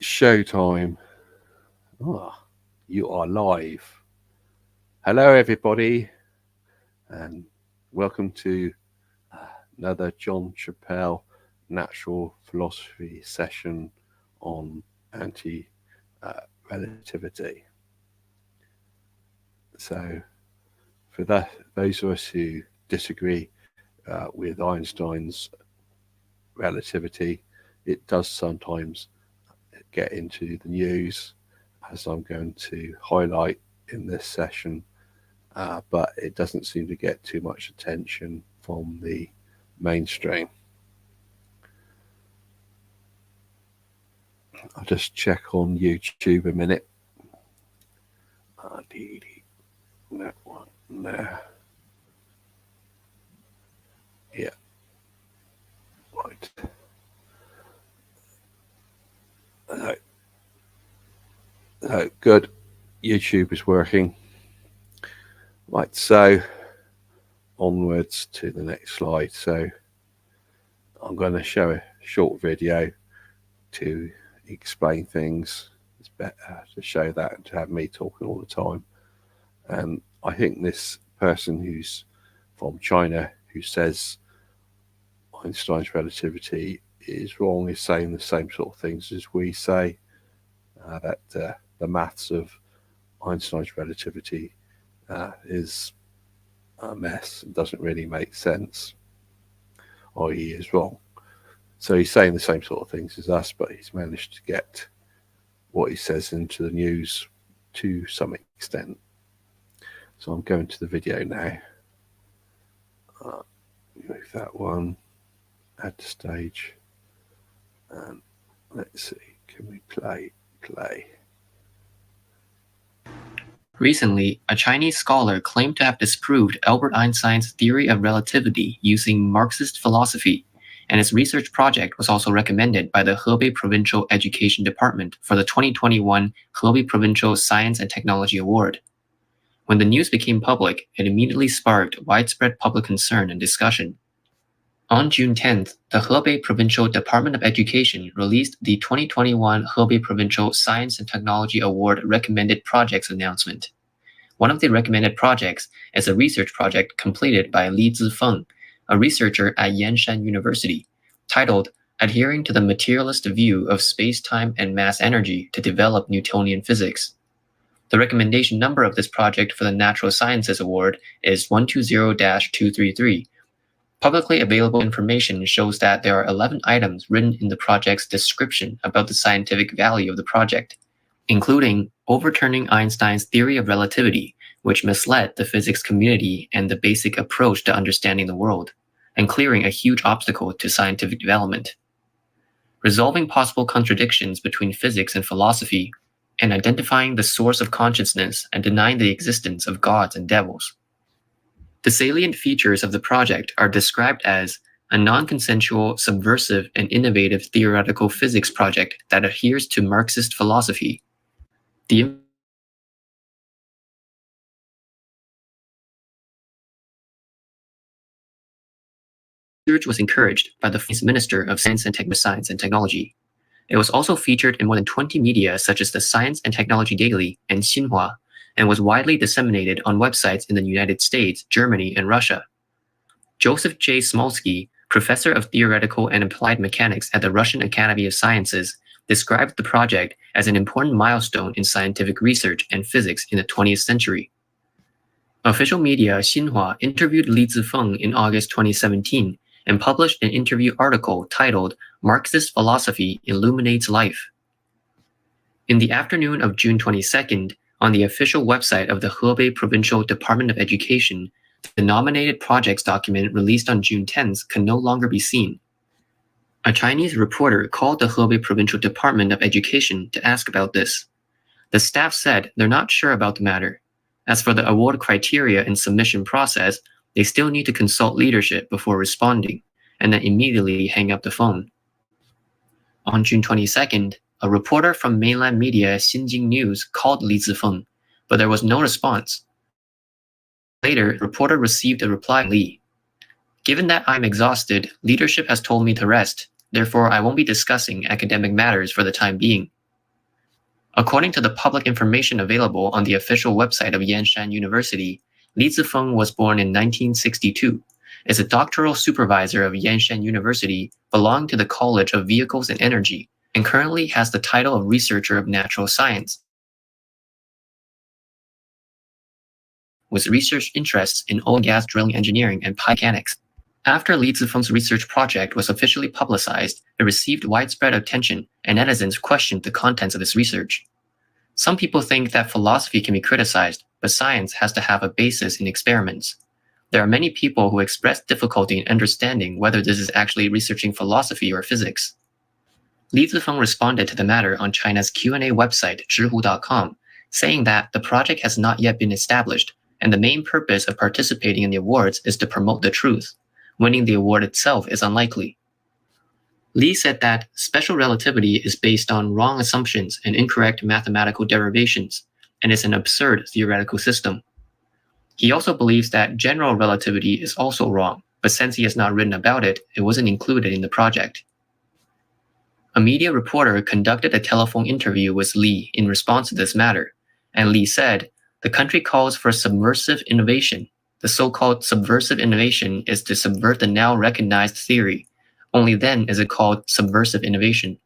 Showtime. You are live. Hello, everybody, and welcome to another John Chappell natural philosophy session on anti-relativity. So, for those of us who disagree with Einstein's relativity, it does sometimes get into the news, as I'm going to highlight in this session, but it doesn't seem to get too much attention from the mainstream. I'll just check on YouTube a minute. That one there. Yeah. Right. Good. YouTube is working. Right, so onwards to the next slide. So I'm going to show a short video to explain things. It's better to show that and to have me talking all the time. And I think this person who's from China who says Einstein's relativity is wrong is saying the same sort of things as we say, that the maths of Einstein's relativity is a mess and doesn't really make sense, or he is wrong. So he's saying the same sort of things as us, but he's managed to get what he says into the news to some extent. So I'm going to the video now. Move that one, add to stage, and let's see, can we play? Recently, a Chinese scholar claimed to have disproved Albert Einstein's theory of relativity using Marxist philosophy, and his research project was also recommended by the Hebei Provincial Education Department for the 2021 Hebei Provincial Science and Technology Award. When the news became public, it immediately sparked widespread public concern and discussion. On June 10th, the Hebei Provincial Department of Education released the 2021 Hebei Provincial Science and Technology Award Recommended Projects announcement. One of the recommended projects is a research project completed by Li Zifeng, a researcher at Yanshan University, titled Adhering to the Materialist View of Space-Time and Mass Energy to Develop Newtonian Physics. The recommendation number of this project for the Natural Sciences Award is 120-233. Publicly available information shows that there are 11 items written in the project's description about the scientific value of the project, including overturning Einstein's theory of relativity, which misled the physics community and the basic approach to understanding the world, and clearing a huge obstacle to scientific development, resolving possible contradictions between physics and philosophy, and identifying the source of consciousness and denying the existence of gods and devils. The salient features of the project are described as a non-consensual, subversive, and innovative theoretical physics project that adheres to Marxist philosophy. The research was encouraged by the Minister of Science and Technology. It was also featured in more than 20 media such as the Science and Technology Daily and Xinhua, and was widely disseminated on websites in the United States, Germany, and Russia. Joseph J. Smolsky, professor of theoretical and applied mechanics at the Russian Academy of Sciences, described the project as an important milestone in scientific research and physics in the 20th century. Official media Xinhua interviewed Li Zifeng in August 2017 and published an interview article titled Marxist Philosophy Illuminates Life. In the afternoon of June 22nd, on the official website of the Hebei Provincial Department of Education, the nominated projects document released on June 10th can no longer be seen. A Chinese reporter called the Hebei Provincial Department of Education to ask about this. The staff said they're not sure about the matter. As for the award criteria and submission process, they still need to consult leadership before responding, and then immediately hang up the phone. On June 22nd, a reporter from mainland media Xinjing News called Li Zifeng, but there was no response. Later, the reporter received a reply from Li. Given that I'm exhausted, leadership has told me to rest, therefore I won't be discussing academic matters for the time being. According to the public information available on the official website of Yanshan University, Li Zifeng was born in 1962, is a doctoral supervisor of Yanshan University, belonging to the College of Vehicles and Energy, and currently has the title of Researcher of Natural Science, with research interests in oil and gas drilling engineering and pipe mechanics. After Li Zifeng's research project was officially publicized, it received widespread attention, and netizens questioned the contents of his research. Some people think that philosophy can be criticized, but science has to have a basis in experiments. There are many people who express difficulty in understanding whether this is actually researching philosophy or physics. Li Zifeng responded to the matter on China's Q&A website, zhihu.com, saying that the project has not yet been established, and the main purpose of participating in the awards is to promote the truth. Winning the award itself is unlikely. Li said that special relativity is based on wrong assumptions and incorrect mathematical derivations, and is an absurd theoretical system. He also believes that general relativity is also wrong, but since he has not written about it, it wasn't included in the project. A media reporter conducted a telephone interview with Li in response to this matter, and Li said, "The country calls for subversive innovation. The so-called subversive innovation is to subvert the now recognized theory. Only then is it called subversive innovation.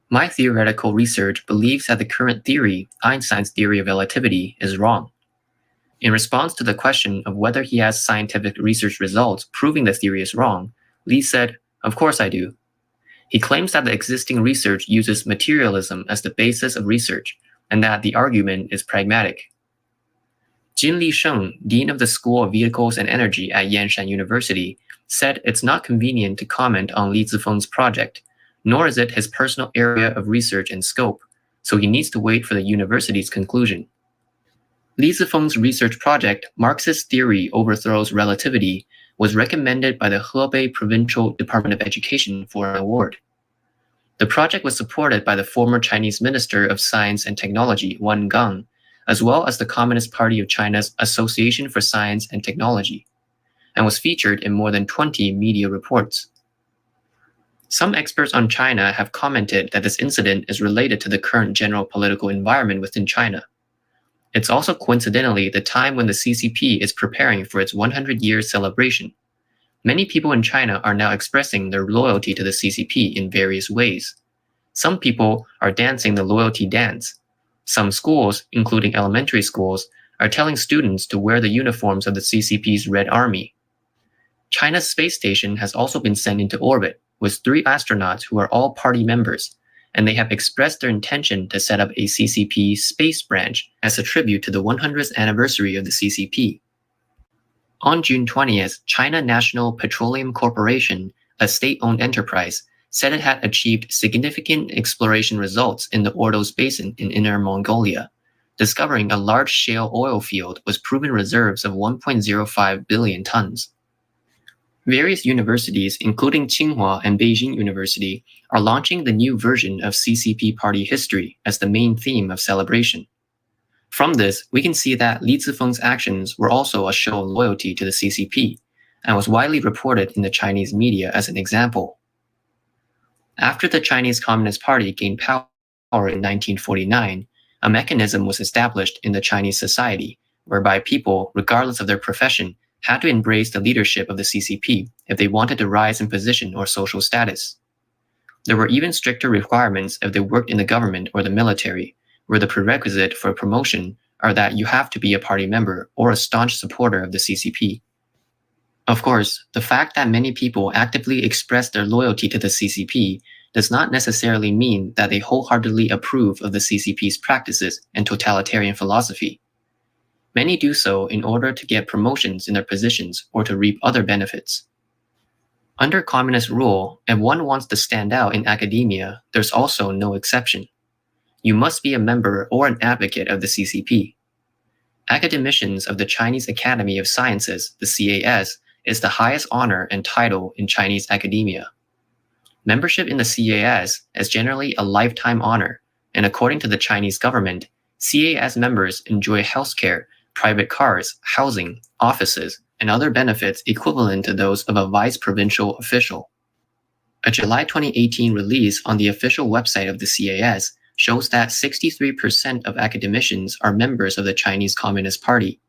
My theoretical research believes that the current theory, Einstein's theory of relativity, is wrong." In response to the question of whether he has scientific research results proving the theory is wrong, Li said, "Of course I do." He claims that the existing research uses materialism as the basis of research, and that the argument is pragmatic. Jin Li Sheng, Dean of the School of Vehicles and Energy at Yanshan University, said it's not convenient to comment on Li Zifeng's project, nor is it his personal area of research and scope, so he needs to wait for the university's conclusion. Li Zifeng's research project, Marxist Theory Overthrows Relativity, was recommended by the Hebei Provincial Department of Education for an award. The project was supported by the former Chinese Minister of Science and Technology, Wang Gang, as well as the Communist Party of China's Association for Science and Technology, and was featured in more than 20 media reports. Some experts on China have commented that this incident is related to the current general political environment within China. It's also coincidentally the time when the CCP is preparing for its 100-year celebration. Many people in China are now expressing their loyalty to the CCP in various ways. Some people are dancing the loyalty dance. Some schools, including elementary schools, are telling students to wear the uniforms of the CCP's Red Army. China's space station has also been sent into orbit, with 3 astronauts who are all party members, and they have expressed their intention to set up a CCP space branch as a tribute to the 100th anniversary of the CCP. On June 20th, China National Petroleum Corporation, a state-owned enterprise, said it had achieved significant exploration results in the Ordos Basin in Inner Mongolia, discovering a large shale oil field with proven reserves of 1.05 billion tons. Various universities, including Tsinghua and Beijing University, are launching the new version of CCP party history as the main theme of celebration. From this, we can see that Li Zifeng's actions were also a show of loyalty to the CCP, and was widely reported in the Chinese media as an example. After the Chinese Communist Party gained power in 1949, a mechanism was established in the Chinese society whereby people, regardless of their profession, had to embrace the leadership of the CCP if they wanted to rise in position or social status. There were even stricter requirements if they worked in the government or the military, where the prerequisite for promotion are that you have to be a party member or a staunch supporter of the CCP. Of course, the fact that many people actively express their loyalty to the CCP does not necessarily mean that they wholeheartedly approve of the CCP's practices and totalitarian philosophy. Many do so in order to get promotions in their positions or to reap other benefits. Under communist rule, if one wants to stand out in academia, there's also no exception. You must be a member or an advocate of the CCP. Academicians of the Chinese Academy of Sciences, the CAS, is the highest honor and title in Chinese academia. Membership in the CAS is generally a lifetime honor, and according to the Chinese government, CAS members enjoy healthcare, private cars, housing, offices, and other benefits equivalent to those of a vice provincial official. A July 2018 release on the official website of the CAS shows that 63% of academicians are members of the Chinese Communist Party.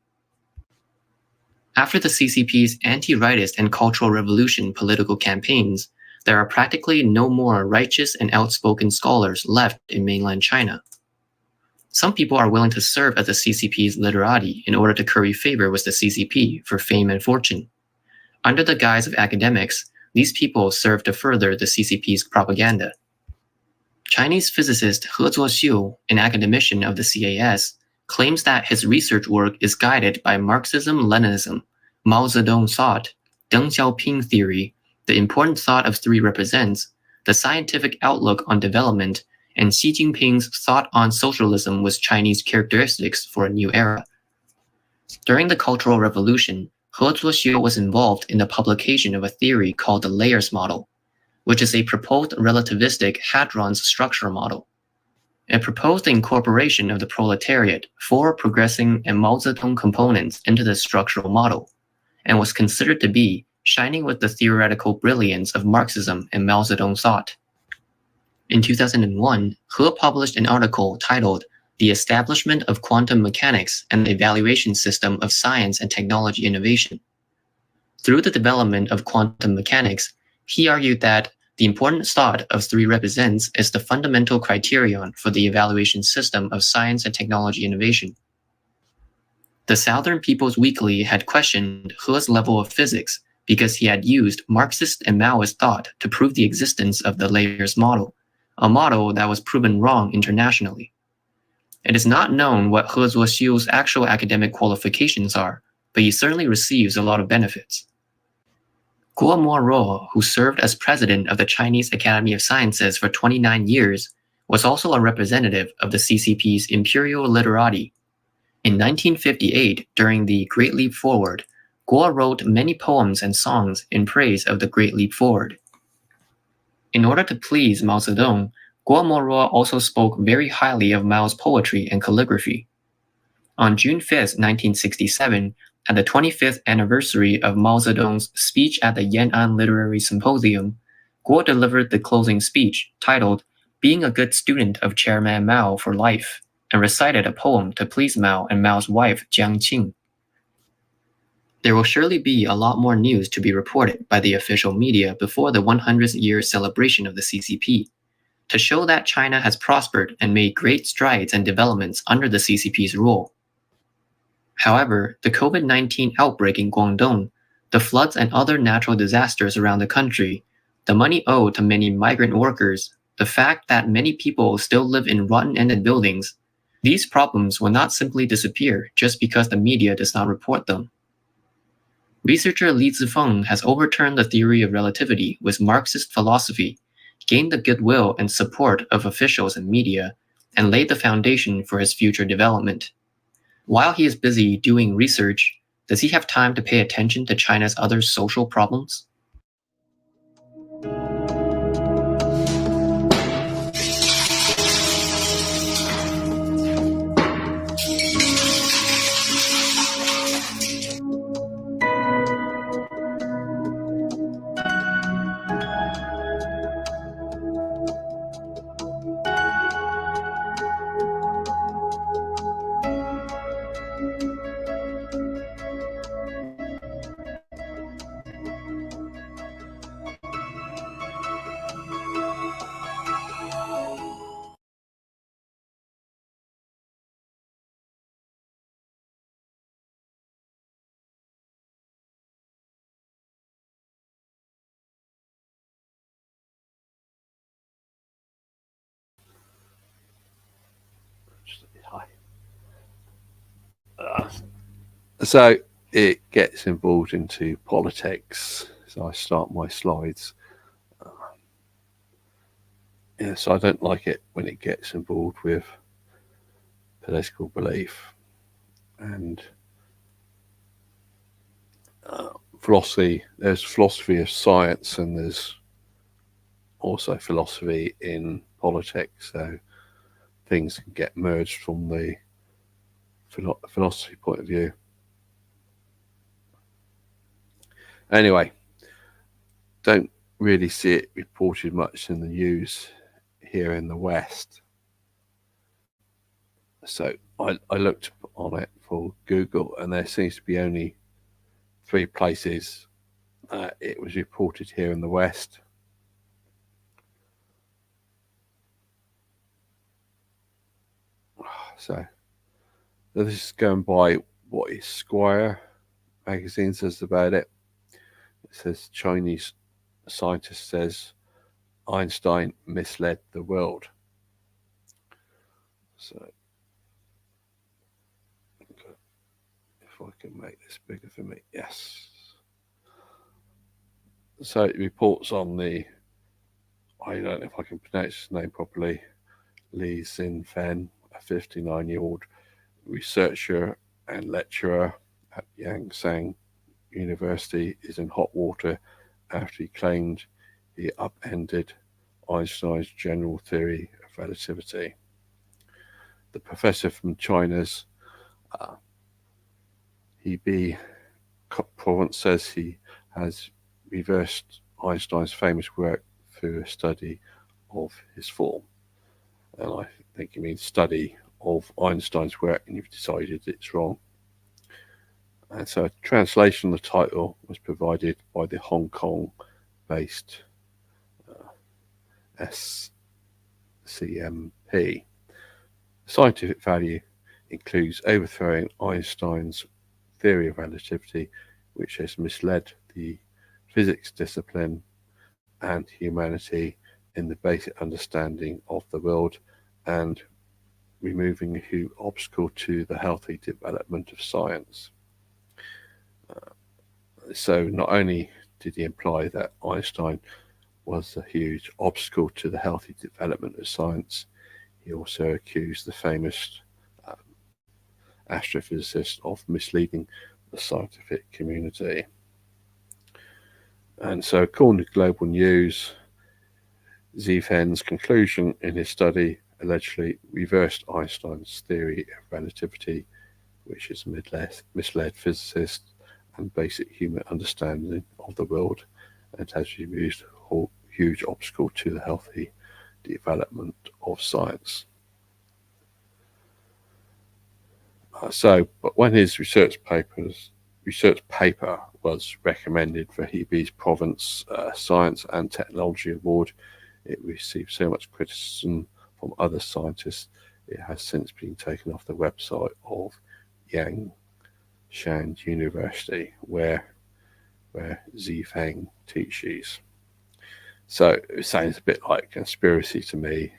After the CCP's anti-rightist and Cultural Revolution political campaigns, there are practically no more righteous and outspoken scholars left in mainland China. Some people are willing to serve as the CCP's literati in order to curry favor with the CCP for fame and fortune. Under the guise of academics, these people serve to further the CCP's propaganda. Chinese physicist He Zuoxiu, an academician of the CAS, claims that his research work is guided by Marxism-Leninism, Mao Zedong thought, Deng Xiaoping theory, the important thought of three represents, the scientific outlook on development, and Xi Jinping's thought on socialism with Chinese characteristics for a new era. During the Cultural Revolution, He Zuoxiu was involved in the publication of a theory called the layers model, which is a proposed relativistic hadrons structure model. It proposed the incorporation of the proletariat, four progressing and Mao Zedong components into the structural model, and was considered to be shining with the theoretical brilliance of Marxism and Mao Zedong thought. In 2001, He published an article titled The Establishment of Quantum Mechanics and the Evaluation System of Science and Technology Innovation. Through the development of quantum mechanics, he argued that the important thought of three represents is the fundamental criterion for the evaluation system of science and technology innovation. The Southern People's Weekly had questioned He's level of physics because he had used Marxist and Maoist thought to prove the existence of the layers model, a model that was proven wrong internationally. It is not known what He Zuoxiu's actual academic qualifications are, but he certainly receives a lot of benefits. Guo Moruo, who served as president of the Chinese Academy of Sciences for 29 years, was also a representative of the CCP's imperial literati. In 1958, during the Great Leap Forward, Guo wrote many poems and songs in praise of the Great Leap Forward. In order to please Mao Zedong, Guo Moruo also spoke very highly of Mao's poetry and calligraphy. On June 5, 1967, at the 25th anniversary of Mao Zedong's speech at the Yan'an Literary Symposium, Guo delivered the closing speech titled Being a Good Student of Chairman Mao for Life, and recited a poem to please Mao and Mao's wife Jiang Qing. There will surely be a lot more news to be reported by the official media before the 100th year celebration of the CCP, to show that China has prospered and made great strides and developments under the CCP's rule. However, the COVID-19 outbreak in Guangdong, the floods and other natural disasters around the country, the money owed to many migrant workers, the fact that many people still live in rotten-ended buildings, these problems will not simply disappear just because the media does not report them. Researcher Li Zifeng has overturned the theory of relativity with Marxist philosophy, gained the goodwill and support of officials and media, and laid the foundation for his future development. While he is busy doing research, does he have time to pay attention to China's other social problems? So it gets involved into politics. So I start my slides. So I don't like it when it gets involved with political belief and philosophy. There's philosophy of science and there's also philosophy in politics. So things can get merged from the philosophy point of view. Anyway, don't really see it reported much in the news here in the West. So I looked on it for Google, and there seems to be only 3 places it was reported here in the West. So this is going by what Esquire magazine says about it. It says Chinese scientist says Einstein misled the world. So if I can make this bigger for me, yes. So it reports on the, I don't know if I can pronounce his name properly, Zifeng, a 59-year-old researcher and lecturer at Yangtze University, is in hot water after he claimed he upended Einstein's general theory of relativity. The professor from China's Hebei province says he has reversed Einstein's famous work through a study of his form. And I think he means study of Einstein's work, and you've decided it's wrong. And so a translation of the title was provided by the Hong Kong-based SCMP. Scientific value includes overthrowing Einstein's theory of relativity, which has misled the physics discipline and humanity in the basic understanding of the world, and removing a huge obstacle to the healthy development of science. So not only did he imply that Einstein was a huge obstacle to the healthy development of science, he also accused the famous astrophysicist of misleading the scientific community. And so, according to Global News, Zifeng's conclusion in his study allegedly reversed Einstein's theory of relativity, which has misled physicists and basic human understanding of the world, and has removed a huge obstacle to the healthy development of science. But when his research paper was recommended for Hebei's Province Science and Technology Award, it received so much criticism from other scientists, it has since been taken off the website of Yangshan University, where Zifeng teaches. So it sounds a bit like conspiracy to me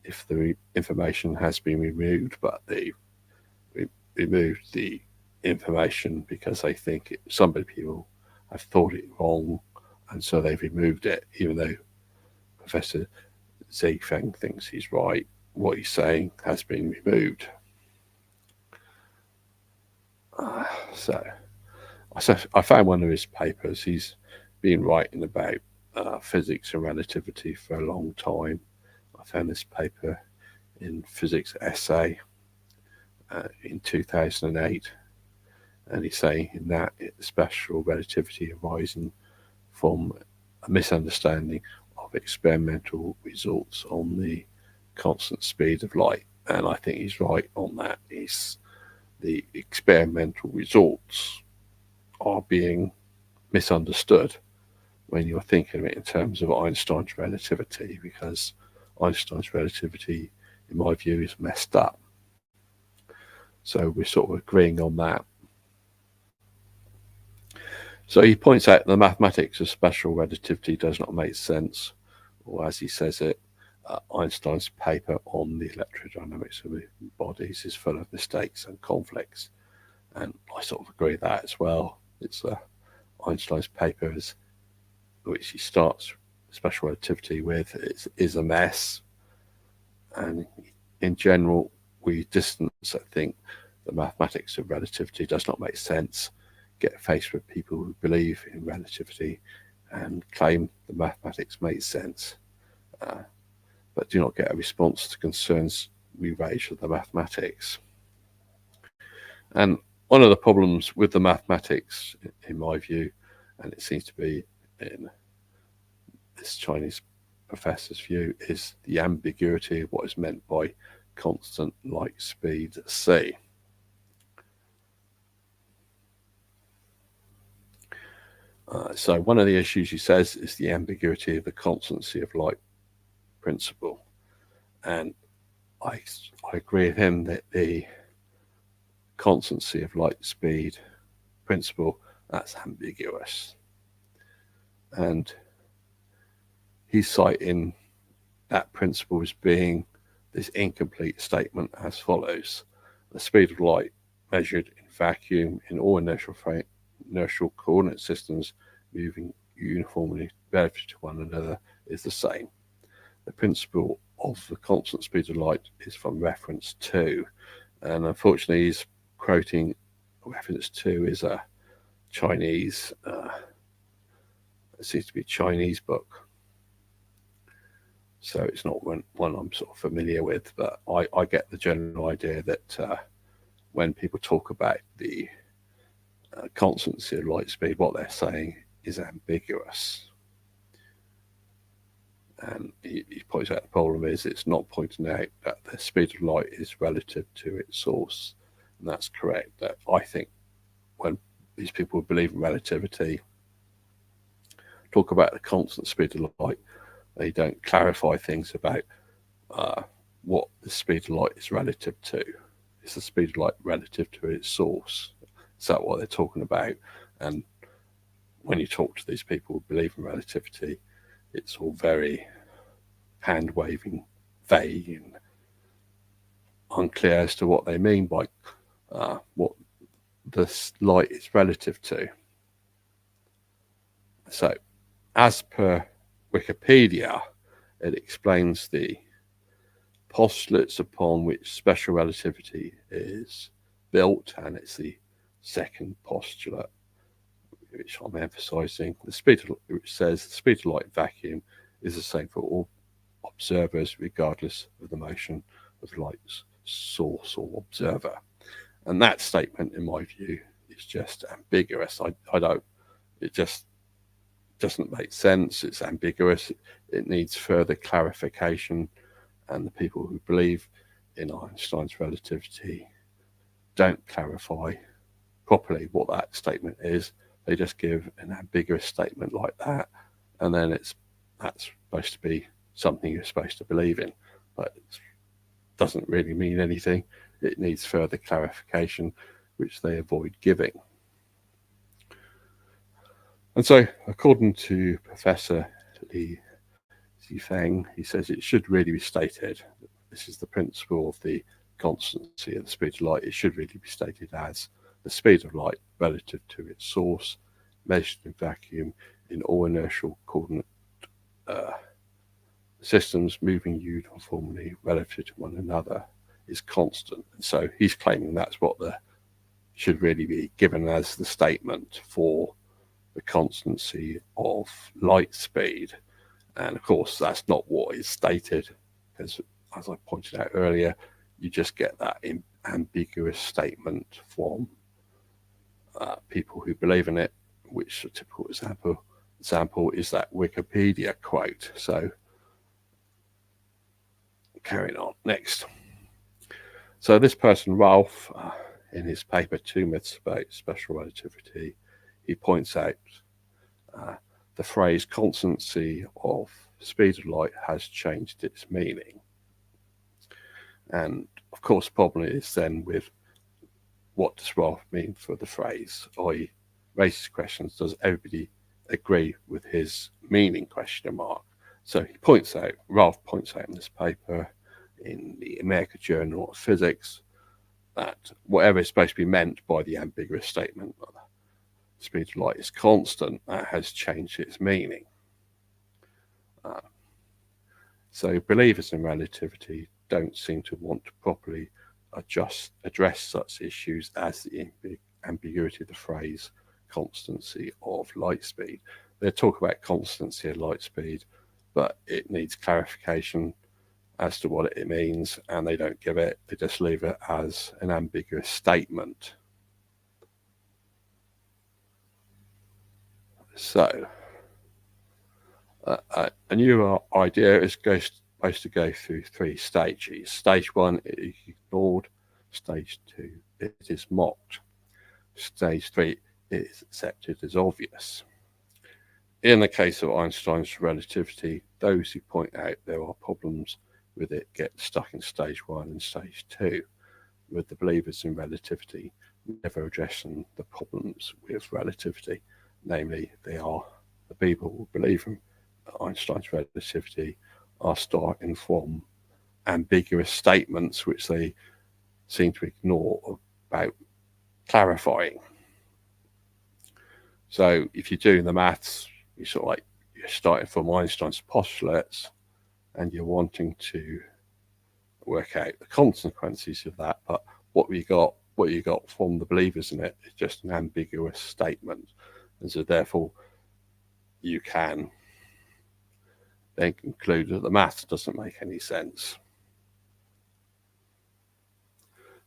if the information has been removed, but they removed the information because they think some people have thought it wrong, and so they've removed it, even though Professor Zifeng thinks he's right. What he's saying has been removed. So I found one of his papers. He's been writing about physics and relativity for a long time. I found this paper in Physics Essay in 2008, and he's saying in that special relativity arising from a misunderstanding of experimental results on the constant speed of light. And I think he's right on that. The experimental results are being misunderstood when you're thinking of it in terms of Einstein's relativity, because Einstein's relativity, in my view, is messed up. So we're sort of agreeing on that. So he points out the mathematics of special relativity does not make sense, or as he says it, Einstein's paper on the electrodynamics of bodies is full of mistakes and conflicts. And I sort of agree with that as well. It's Einstein's papers, which he starts special relativity with, is a mess. And in general, we distance, I think, the mathematics of relativity does not make sense. Get faced with people who believe in relativity and claim the mathematics makes sense, but do not get a response to concerns we raise with the mathematics. And one of the problems with the mathematics, in my view, and it seems to be in this Chinese professor's view, is the ambiguity of what is meant by constant light speed c. So one of the issues he says is the ambiguity of the constancy of light principle. And I agree with him that the constancy of light speed principle, that's ambiguous. And he's citing that principle as being this incomplete statement as follows. The speed of light measured in vacuum in all inertial coordinate systems moving uniformly relative to one another is the same. The principle of the constant speed of light is from reference 2, and unfortunately he's quoting reference 2 is a Chinese, it seems to be a Chinese book, so it's not one I'm sort of familiar with, but I get the general idea that when people talk about the constancy of light speed, what they're saying is ambiguous. And he points out the problem is it's not pointing out that the speed of light is relative to its source. And that's correct. That I think when these people who believe in relativity talk about the constant speed of light, they don't clarify things about what the speed of light is relative to. Is the speed of light relative to its source? Is that what they're talking about? And when you talk to these people who believe in relativity, it's all very hand-waving, vague, and unclear as to what they mean by what the light is relative to. So, as per Wikipedia, it explains the postulates upon which special relativity is built, and it's the second postulate which I'm emphasizing. The speed of, which says the speed of light in vacuum is the same for all observers regardless of the motion of light's source or observer. And that statement, in my view, is just ambiguous. I don't, it just doesn't make sense. It's ambiguous. It needs further clarification. And the people who believe in Einstein's relativity don't clarify properly what that statement is. They just give an ambiguous statement like that, and then that's supposed to be something you're supposed to believe in, but it doesn't really mean anything. It needs further clarification, which they avoid giving. And so, according to Professor Zifeng, he says it should really be stated, this is the principle of the constancy of the speed of light, it should really be stated as the speed of light relative to its source, measured in vacuum in all inertial coordinate systems moving uniformly relative to one another, is constant. And so he's claiming that's what should really be given as the statement for the constancy of light speed. And of course, that's not what is stated, because as I pointed out earlier, you just get that ambiguous statement from people who believe in it, which a typical example is that Wikipedia quote. So carrying on, next. So this person, Ralph, in his paper, 2 Myths About Special Relativity, he points out the phrase constancy of speed of light has changed its meaning. And of course, the problem is then with what does Ralph mean for the phrase, i.e. raises questions, does everybody agree with his meaning, question mark. So Ralph points out in this paper in the American Journal of Physics that whatever is supposed to be meant by the ambiguous statement, the speed of light is constant, that has changed its meaning. So believers in relativity don't seem to want to properly address such issues as the ambiguity of the phrase constancy of light speed. They talk about constancy of light speed, but it needs clarification as to what it means, and they don't give it. They just leave it as an ambiguous statement. So a new idea goes supposed to go through 3 stages. Stage 1 is ignored. Stage 2 it is mocked. Stage 3 is accepted as obvious. In the case of Einstein's relativity, those who point out there are problems with it get stuck in stage 1 and stage 2, with the believers in relativity never addressing the problems with relativity. Namely, they are the people who believe in Einstein's relativity are starting from ambiguous statements which they seem to ignore about clarifying. So if you're doing the maths, you're sort of like you're starting from Einstein's postulates and you're wanting to work out the consequences of that, but what you got from the believers in it is just an ambiguous statement, and so therefore you can then conclude that the maths doesn't make any sense.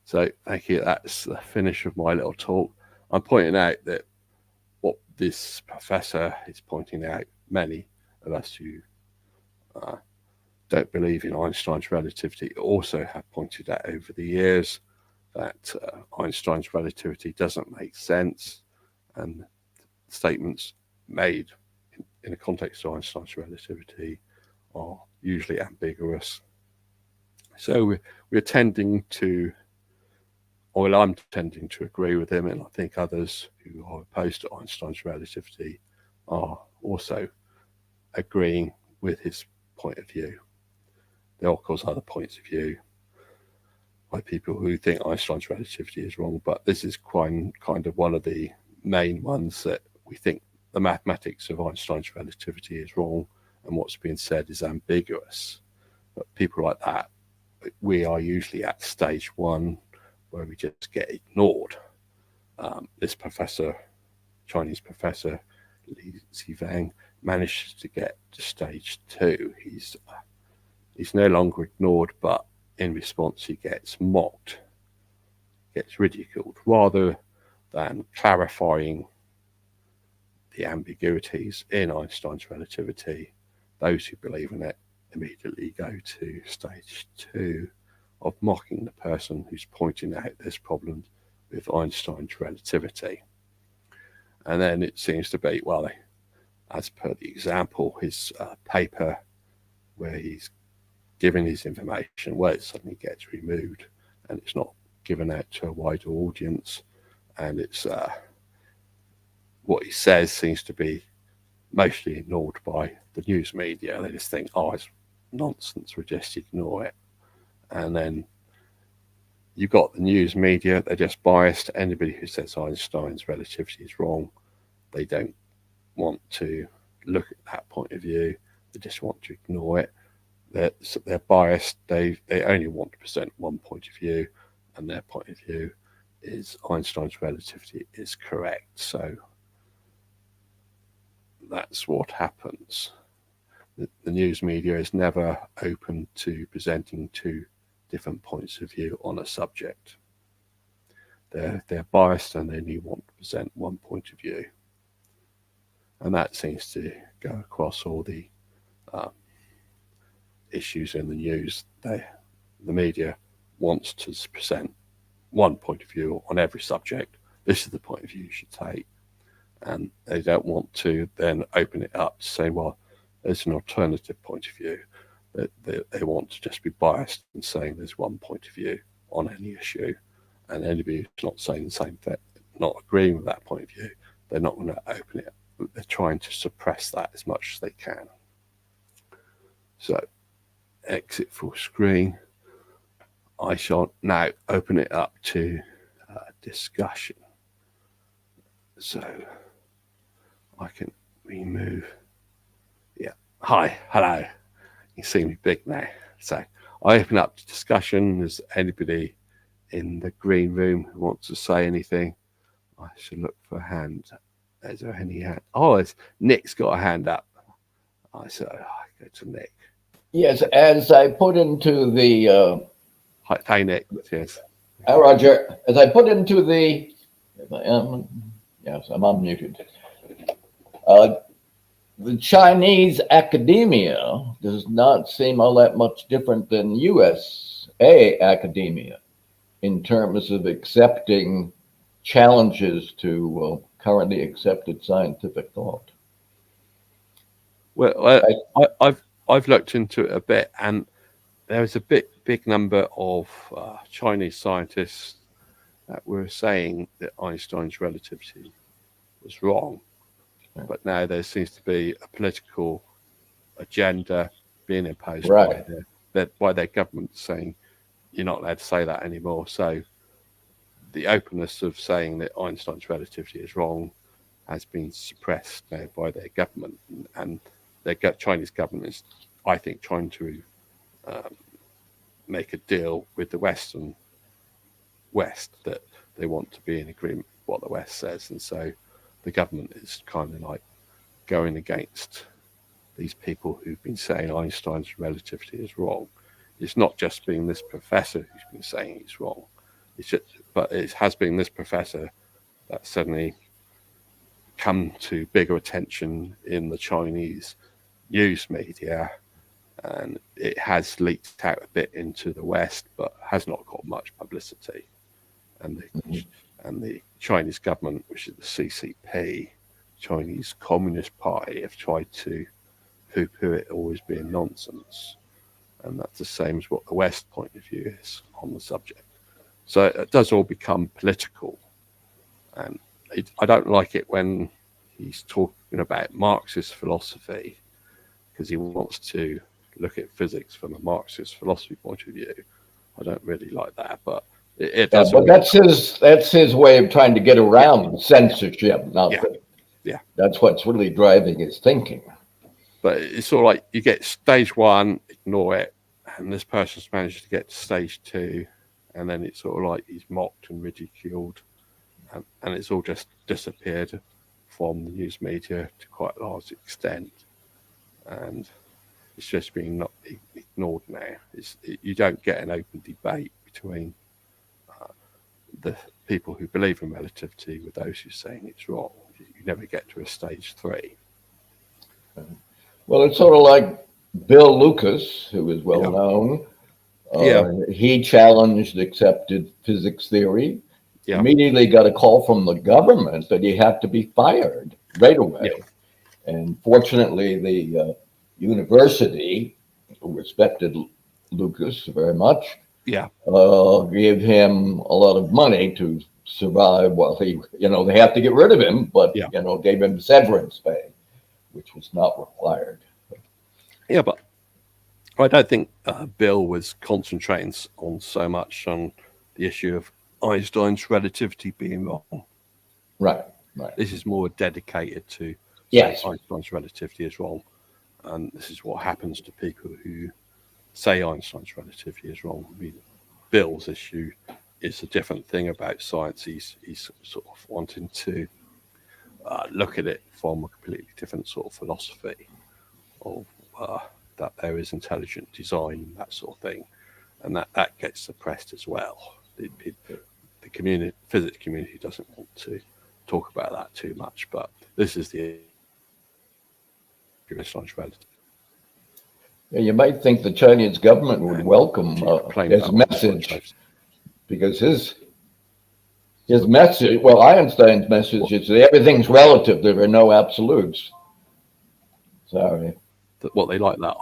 So thank you. That's the finish of my little talk. I'm pointing out that what this professor is pointing out, many of us who don't believe in Einstein's relativity also have pointed out over the years that Einstein's relativity doesn't make sense, and statements made in the context of Einstein's relativity are usually ambiguous. So we're tending to, or I'm tending to agree with him, and I think others who are opposed to Einstein's relativity are also agreeing with his point of view. There are, of course, other points of view by people who think Einstein's relativity is wrong, but this is kind of one of the main ones that we think the mathematics of Einstein's relativity is wrong and what's being said is ambiguous. But people like that, we are usually at stage 1 where we just get ignored. This professor, Chinese professor, Zifeng, managed to get to stage 2. He's no longer ignored, but in response he gets mocked, gets ridiculed, rather than clarifying the ambiguities in Einstein's relativity. Those who believe in it immediately go to stage 2 of mocking the person who's pointing out there's problems with Einstein's relativity. And then it seems to be, well, as per the example, his paper where he's giving his information, well, it suddenly gets removed and it's not given out to a wider audience, and it's what he says seems to be mostly ignored by the news media. They just think, oh, it's nonsense, we just ignore it. And then you've got the news media, they're just biased. Anybody who says Einstein's relativity is wrong, they don't want to look at that point of view, they just want to ignore it. They're biased, they only want to present one point of view, and their point of view is Einstein's relativity is correct. So that's what happens. The news media is never open to presenting 2 different points of view on a subject. They're biased and they only want to present one point of view. And that seems to go across all the issues in the news. The media wants to present one point of view on every subject. This is the point of view you should take. And they don't want to then open it up to say, well, there's an alternative point of view. They want to just be biased and saying there's one point of view on any issue. And anybody who's not saying the same thing, not agreeing with that point of view, they're not going to open it up. They're trying to suppress that as much as they can. So, exit full screen. I shall now open it up to discussion. So I can remove. Yeah. Hi. Hello. You see me big now. So I open up to discussion. Is anybody in the green room who wants to say anything? I should look for a hand. Is there any hand? Oh, Nick's got a hand up. I go to Nick. Yes, as I put into the Hi, Nick. Yes. Roger, as I put into the, yes, I'm unmuted. the Chinese academia does not seem all that much different than USA academia in terms of accepting challenges to currently accepted scientific thought. Well, I've looked into it a bit, and there was a big number of Chinese scientists that were saying that Einstein's relativity was wrong. But now there seems to be a political agenda being imposed by their government saying you're not allowed to say that anymore. So the openness of saying that Einstein's relativity is wrong has been suppressed now by their government, and their Chinese government is, I think, trying to make a deal with the West that they want to be in agreement with what the West says, and so the government is kind of like going against these people who've been saying Einstein's relativity is wrong. It's not just been this professor who's been saying it's wrong. But it has been this professor that suddenly come to bigger attention in the Chinese news media, and it has leaked out a bit into the West, but has not got much publicity. And the Chinese government, which is the CCP, Chinese Communist Party, have tried to poo-poo it always being nonsense, and that's the same as what the West point of view is on the subject. So it does all become political, and I don't like it when he's talking about Marxist philosophy, because he wants to look at physics from a Marxist philosophy point of view. I don't really like that, but it does. But that's his way of trying to get around censorship. That's what's really driving his thinking. But it's sort of like you get stage one, ignore it, and this person's managed to get to stage two, and then it's sort of like he's mocked and ridiculed, and it's all just disappeared from the news media to quite a large extent, and it's just being not ignored now. You don't get an open debate between the people who believe in relativity with those who are saying it's wrong. You never get to a stage three. Well, it's sort of like Bill Lucas, who is well known. He challenged accepted physics theory. Immediately got a call from the government that he had to be fired right away. And fortunately, the university, who respected Lucas very much, gave him a lot of money to survive while he, they have to get rid of him, but, gave him severance pay, which was not required. Yeah, but I don't think Bill was concentrating on so much on the issue of Einstein's relativity being wrong. Right. This is more dedicated to Einstein's relativity is wrong. And this is what happens to people who say Einstein's relativity is wrong. I mean, Bill's issue is a different thing about science. He's sort of wanting to look at it from a completely different sort of philosophy of that there is intelligent design, that sort of thing, and that gets suppressed as well. The physics community doesn't want to talk about that too much, but this is the Einstein's relativity. Yeah, you might think the Chinese government would welcome his message, because his message, Einstein's message is that everything's relative. There are no absolutes. Sorry. What they like that.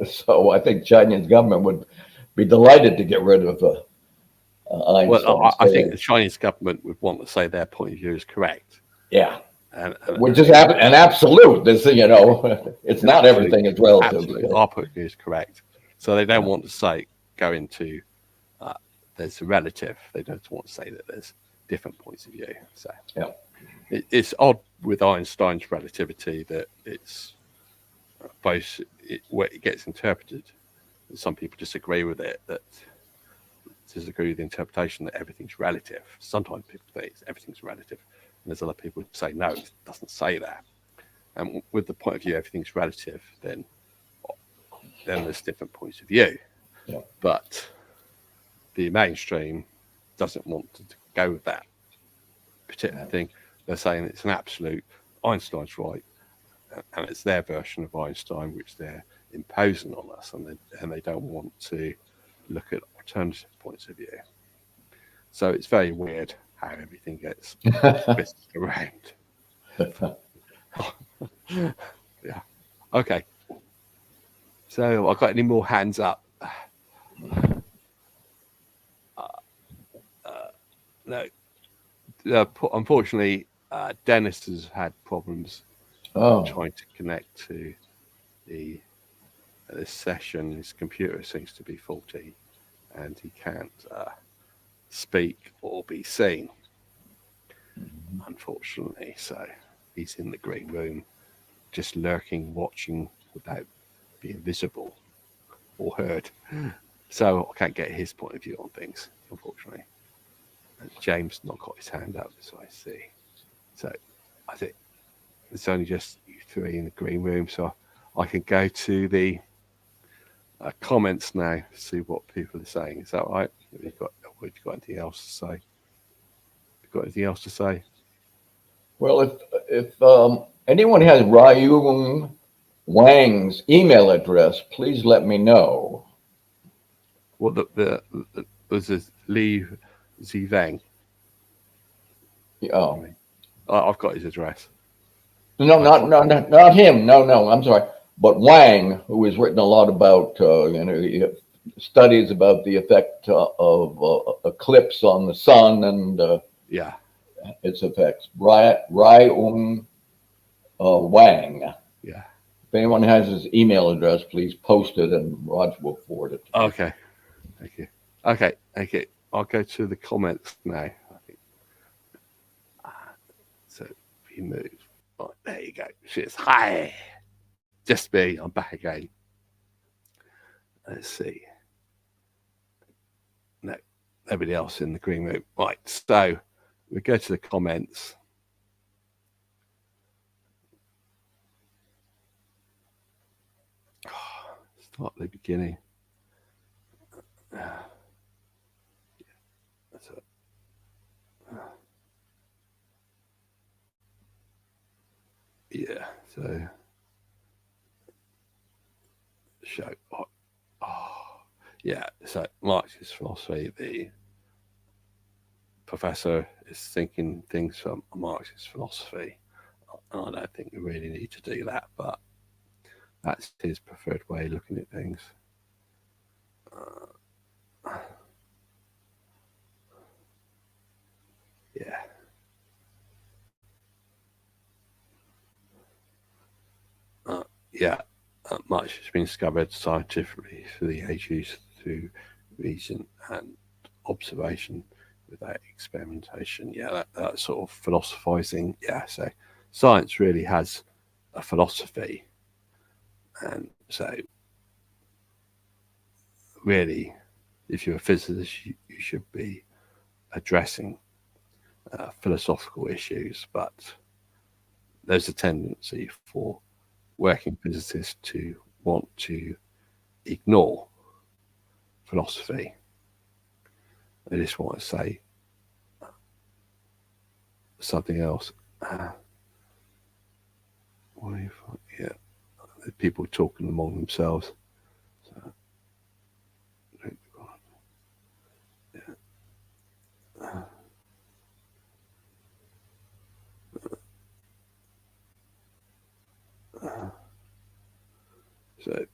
So I think Chinese government would be delighted to get rid of Einstein. Well, I think the Chinese government would want to say their point of view is correct. Yeah. Which is an absolute. This, it's not everything is relative. Absolutely. Our point of view is correct. So they don't want to go into there's a relative. They don't want to say that there's different points of view. So it's odd with Einstein's relativity that it's both where it gets interpreted. Some people disagree with it, disagree with the interpretation that everything's relative. Sometimes people think everything's relative, and there's other people who say no, it doesn't say that. And with the point of view everything's relative, then there's different points of view. But the mainstream doesn't want to go with that particular thing. They're saying it's an absolute. Einstein's right, and it's their version of Einstein which they're imposing on us, and they don't want to look at alternative points of view. So it's very weird how everything gets twisted around. Yeah. Okay. So I've got any more hands up? No. Unfortunately, Dennis has had problems trying to connect to this session. His computer seems to be faulty, and he can't speak or be seen, unfortunately. So he's in the green room, just lurking, watching without being visible or heard. So I can't get his point of view on things, unfortunately. And James not got his hand up, so I see. So I think it's only just you three in the green room, so I can go to the comments now, see what people are saying. Is that right? Have you got anything else to say? Got anything else to say? Well, if anyone has Rayung Wang's email address, please let me know. Well, was this Li Zifeng? Oh, I've got his address. No, not him. No, I'm sorry. But Wang, who has written a lot about, studies about the effect of eclipse on the sun and its effects. Wang. Yeah. If anyone has his email address, please post it, and Roger will forward it. Okay. Thank you. Okay. Thank you. I'll go to the comments now. I think. So if you move, right, there you go. She's hi. Just me. I'm back again. Let's see. No, nobody else in the green room. Right. So we go to the comments. Start at the beginning. Yeah, so show. Yeah, so Marxist philosophy, the professor is thinking things from Marxist philosophy. I don't think we really need to do that, but that's his preferred way of looking at things. Yeah. Much has been discovered scientifically through the ages through reason and observation without experimentation. Yeah, that sort of philosophizing. Yeah, so science really has a philosophy, and so really, if you're a physicist, you should be addressing philosophical issues, but there's a tendency for working physicists to want to ignore philosophy. I just want to say something else. Yeah, people talking among themselves. So, so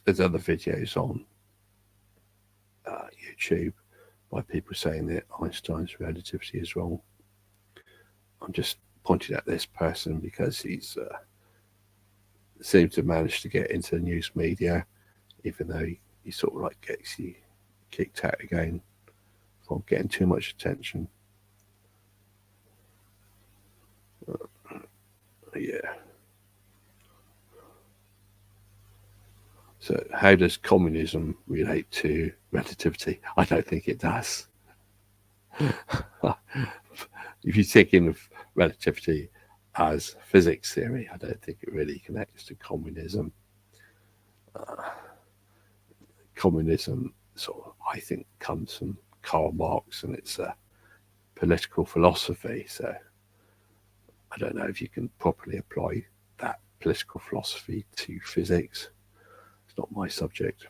there's other videos on YouTube by people saying that Einstein's relativity is wrong. I'm just pointing at this person because he's seems to manage to get into the news media, even though he sort of like gets you kicked out again for getting too much attention. Yeah. So how does communism relate to relativity? I don't think it does. If you're thinking of relativity as physics theory, I don't think it really connects to communism. Communism sort of, I think, comes from Karl Marx, and it's a political philosophy. So I don't know if you can properly apply that political philosophy to physics. It's not my subject.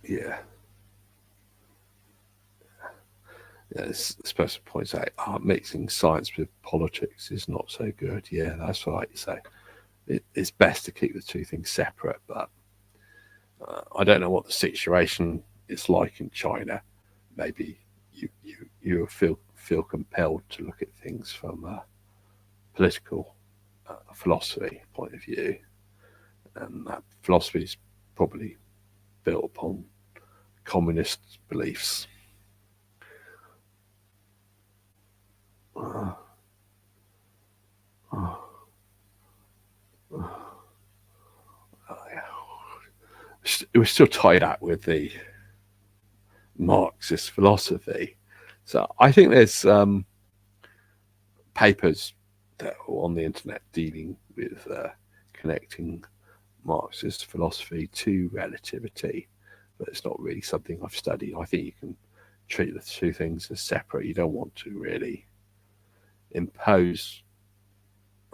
Yeah. This person points out, mixing science with politics is not so good. Yeah, that's right. So it's best to keep the two things separate. But I don't know what the situation is like in China. Maybe you feel compelled to look at things from a political philosophy point of view, and that philosophy is probably built upon communist beliefs. It was still tied up with the Marxist philosophy. So I think there's papers that are on the internet dealing with connecting Marxist philosophy to relativity, but it's not really something I've studied. I think you can treat the two things as separate. You don't want to really impose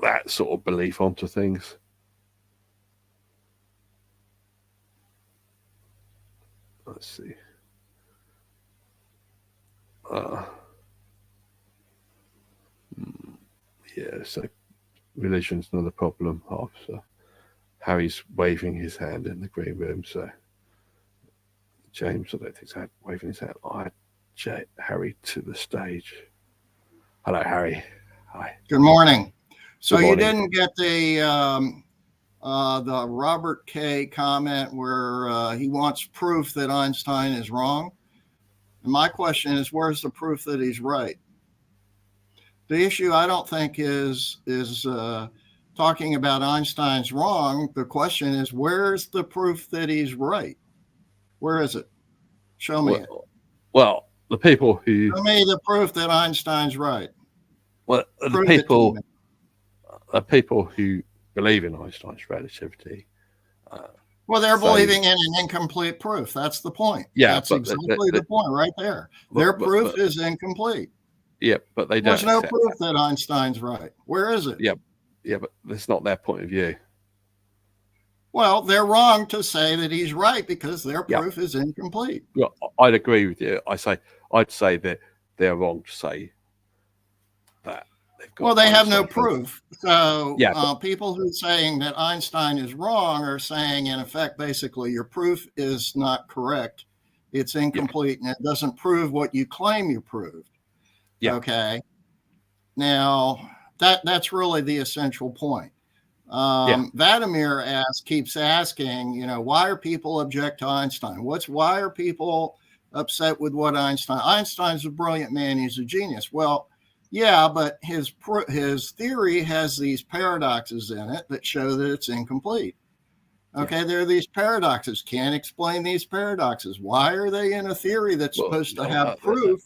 that sort of belief onto things. Let's see. Yeah, so religion's not a problem. So Harry's waving his hand in the green room. So James, I don't think so, waving his hand. I had Harry to the stage. Hello, Harry. Hi. Good morning. So Good morning. You didn't get the Robert K. comment where he wants proof that Einstein is wrong. And my question is, where's the proof that he's right? The issue I don't think is talking about Einstein's wrong. The question is, where's the proof that he's right? Where is it? Show me it. Well, the people who... Show me the proof that Einstein's right. Well, the people who believe in Einstein's relativity... well, they're believing in an incomplete proof. That's the point. Yeah, that's exactly the point right there. Their proof is incomplete. Yeah, but they don't. There's no proof that Einstein's right. Where is it? Yeah, but that's not their point of view. Well, they're wrong to say that he's right because their proof is incomplete. Well, I'd agree with you. I'd say that they're wrong to say that. Well, they have no proof. So people who are saying that Einstein is wrong are saying, in effect, basically, your proof is not correct. It's incomplete, and it doesn't prove what you claim you proved. Yeah. Okay. Now, that's really the essential point. Vladimir keeps asking, why are people object to Einstein? Why are people upset with what Einstein's a brilliant man. He's a genius. Well, yeah, but his theory has these paradoxes in it that show that it's incomplete. Okay, there are these paradoxes. Can't explain these paradoxes. Why are they in a theory that's supposed to have proof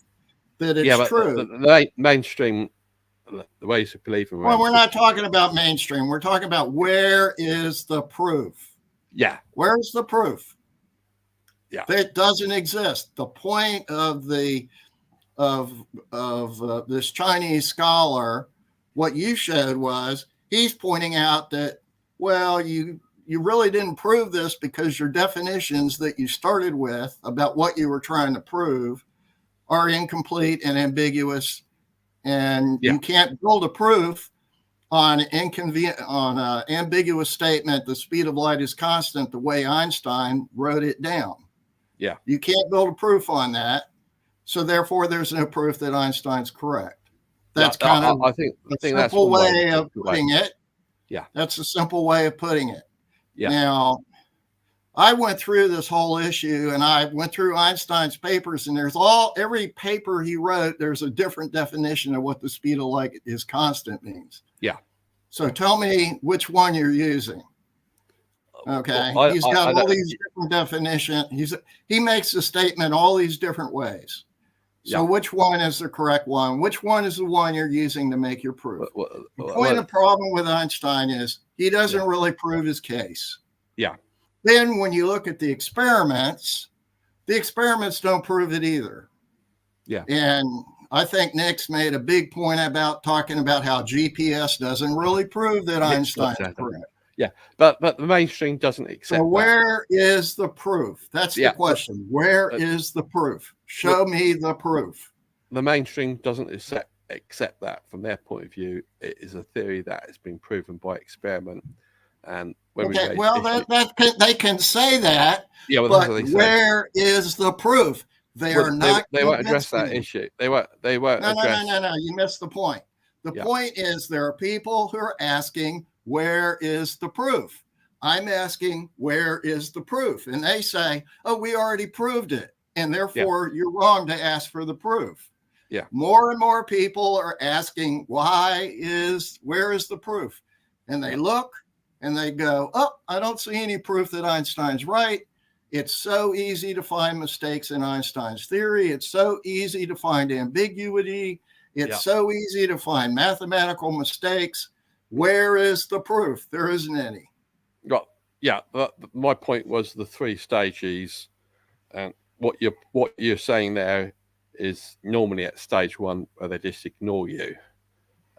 that it's true? The mainstream, the ways of believing. Well, we're not talking about mainstream. We're talking about where is the proof? Yeah. Where's the proof? Yeah. That doesn't exist. The point of this Chinese scholar, what you showed was he's pointing out that, well, you really didn't prove this because your definitions that you started with about what you were trying to prove are incomplete and ambiguous, and you can't build a proof on an ambiguous statement. The speed of light is constant, the way Einstein wrote it down. Yeah, you can't build a proof on that, so therefore there's no proof that Einstein's correct. That's I think a simple way of putting it. Yeah, that's a simple way of putting it. Yeah. Now, I went through this whole issue, and I went through Einstein's papers, and every paper he wrote, there's a different definition of what the speed of light is constant means. Yeah. So tell me which one you're using. Okay. Well, he's got all these different definitions. He makes the statement all these different ways. So which one is the correct one? Which one is the one you're using to make your proof? The problem with Einstein is he doesn't really prove his case. Yeah. Then when you look at the experiments don't prove it either. Yeah. And I think Nick's made a big point about talking about how GPS doesn't really prove that Einstein's correct. Yeah, but the mainstream doesn't accept so where is the proof? That's the question. Where is the proof? Show me the proof. The mainstream doesn't accept that. From their point of view, it is a theory that has been proven by experiment. And when they can say that, but where is the proof? They won't address that issue. They won't address. No. You missed the point. The point is there are people who are asking, where is the proof? I'm asking, where is the proof? And they say, oh, we already proved it. And therefore, you're wrong to ask for the proof. Yeah. More and more people are asking, where is the proof? And they look and they go, oh, I don't see any proof that Einstein's right. It's so easy to find mistakes in Einstein's theory. It's so easy to find ambiguity. It's so easy to find mathematical mistakes. Where is the proof? There isn't any. Well, yeah, my point was the 3 stages. And what you're saying there is normally at stage 1 where they just ignore you.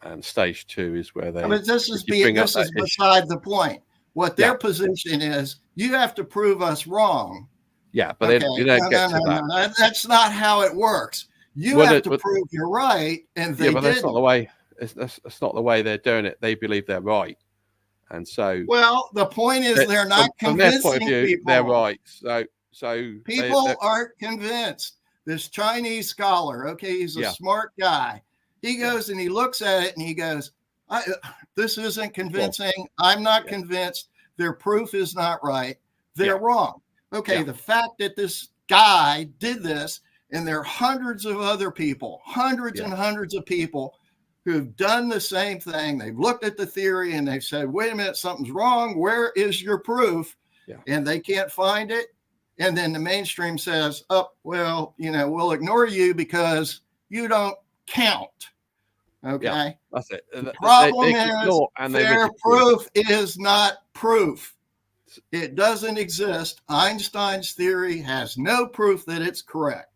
And stage 2 is where they. But this is beside the point. What their position is, you have to prove us wrong. Yeah, but you don't get to that. No, that's not how it works. You have to prove you're right, and they but that's not the way. That's not the way they're doing it. They believe they're right, and so. Well, the point is they're not convincing from their point of view, people. They're right. So people aren't convinced. This Chinese scholar, he's a smart guy. He goes and he looks at it and he goes, this isn't convincing. I'm not convinced. Their proof is not right. They're wrong. The fact that this guy did this, and there are hundreds of other people, hundreds and hundreds of people who've done the same thing. They've looked at the theory and they've said, wait a minute, something's wrong. Where is your proof? And they can't find it. And then the mainstream says, oh, well, we'll ignore you because you don't count. Okay. That's it. The problem is their proof is not proof. It doesn't exist. Einstein's theory has no proof that it's correct.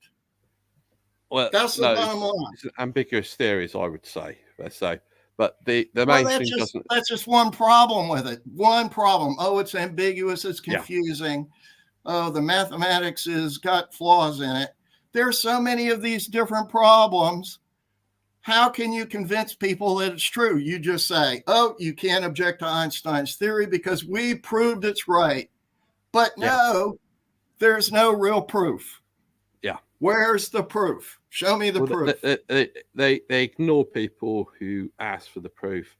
Well, that's the bottom line. It's an ambiguous theories, I would say. But the mainstream doesn't. That's just one problem with it. One problem. Oh, it's ambiguous. It's confusing. Oh, the mathematics has got flaws in it. There's so many of these different problems. How can you convince people that it's true? You just say, oh, you can't object to Einstein's theory because we proved it's right. But no, there's no real proof. Yeah. Where's the proof? Show me the proof. They ignore people who ask for the proof,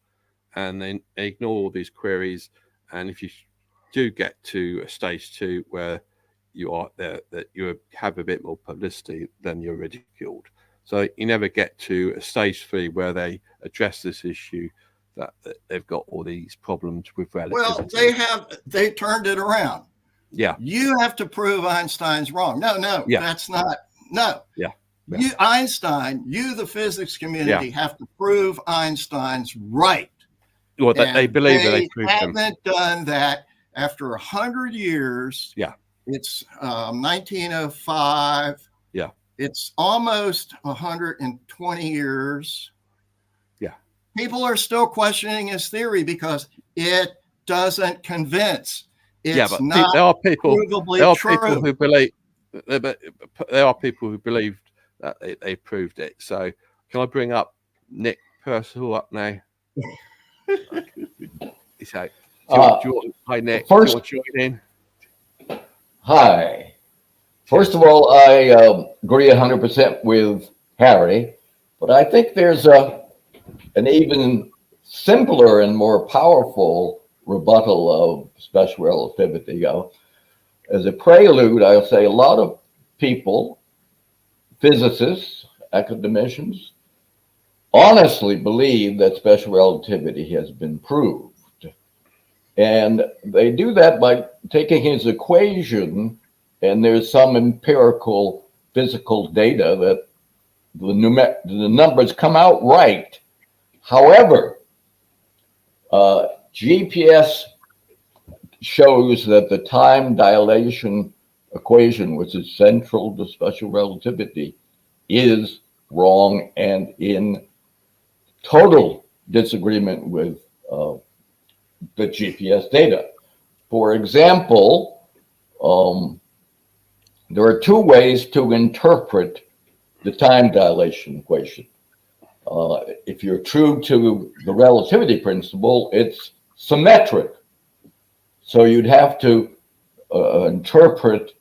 and then they ignore all these queries. And if you do get to a stage 2 where you are there, that you have a bit more publicity, then you're ridiculed. So you never get to a stage 3 where they address this issue that they've got all these problems with relativity. Well, they turned it around. Yeah. You have to prove Einstein's wrong. No, that's not. No. Yeah. You, the physics community, have to prove Einstein's right. Well, they believe that they proved him. They haven't done that after 100 years. Yeah. It's 1905. Yeah. It's almost 120 years. Yeah. People are still questioning his theory because it doesn't convince. It's but not there are people true. People who believe. There are people who believed that they proved it. So, can I bring up Nick Purcell up now? So, hi Nick. First, do you want to join in? Hi. First of all, I agree 100% with Harry, but I think there's an even simpler and more powerful rebuttal of special relativity. As a prelude, I'll say a lot of people, physicists, academicians, honestly believe that special relativity has been proved. And they do that by taking his equation, and there's some empirical physical data that the numbers come out right. However, GPS shows that the time dilation equation, which is central to special relativity, is wrong and in total disagreement with the GPS data. For example, there are two ways to interpret the time dilation equation. If you're true to the relativity principle, it's symmetric. So you'd have to interpret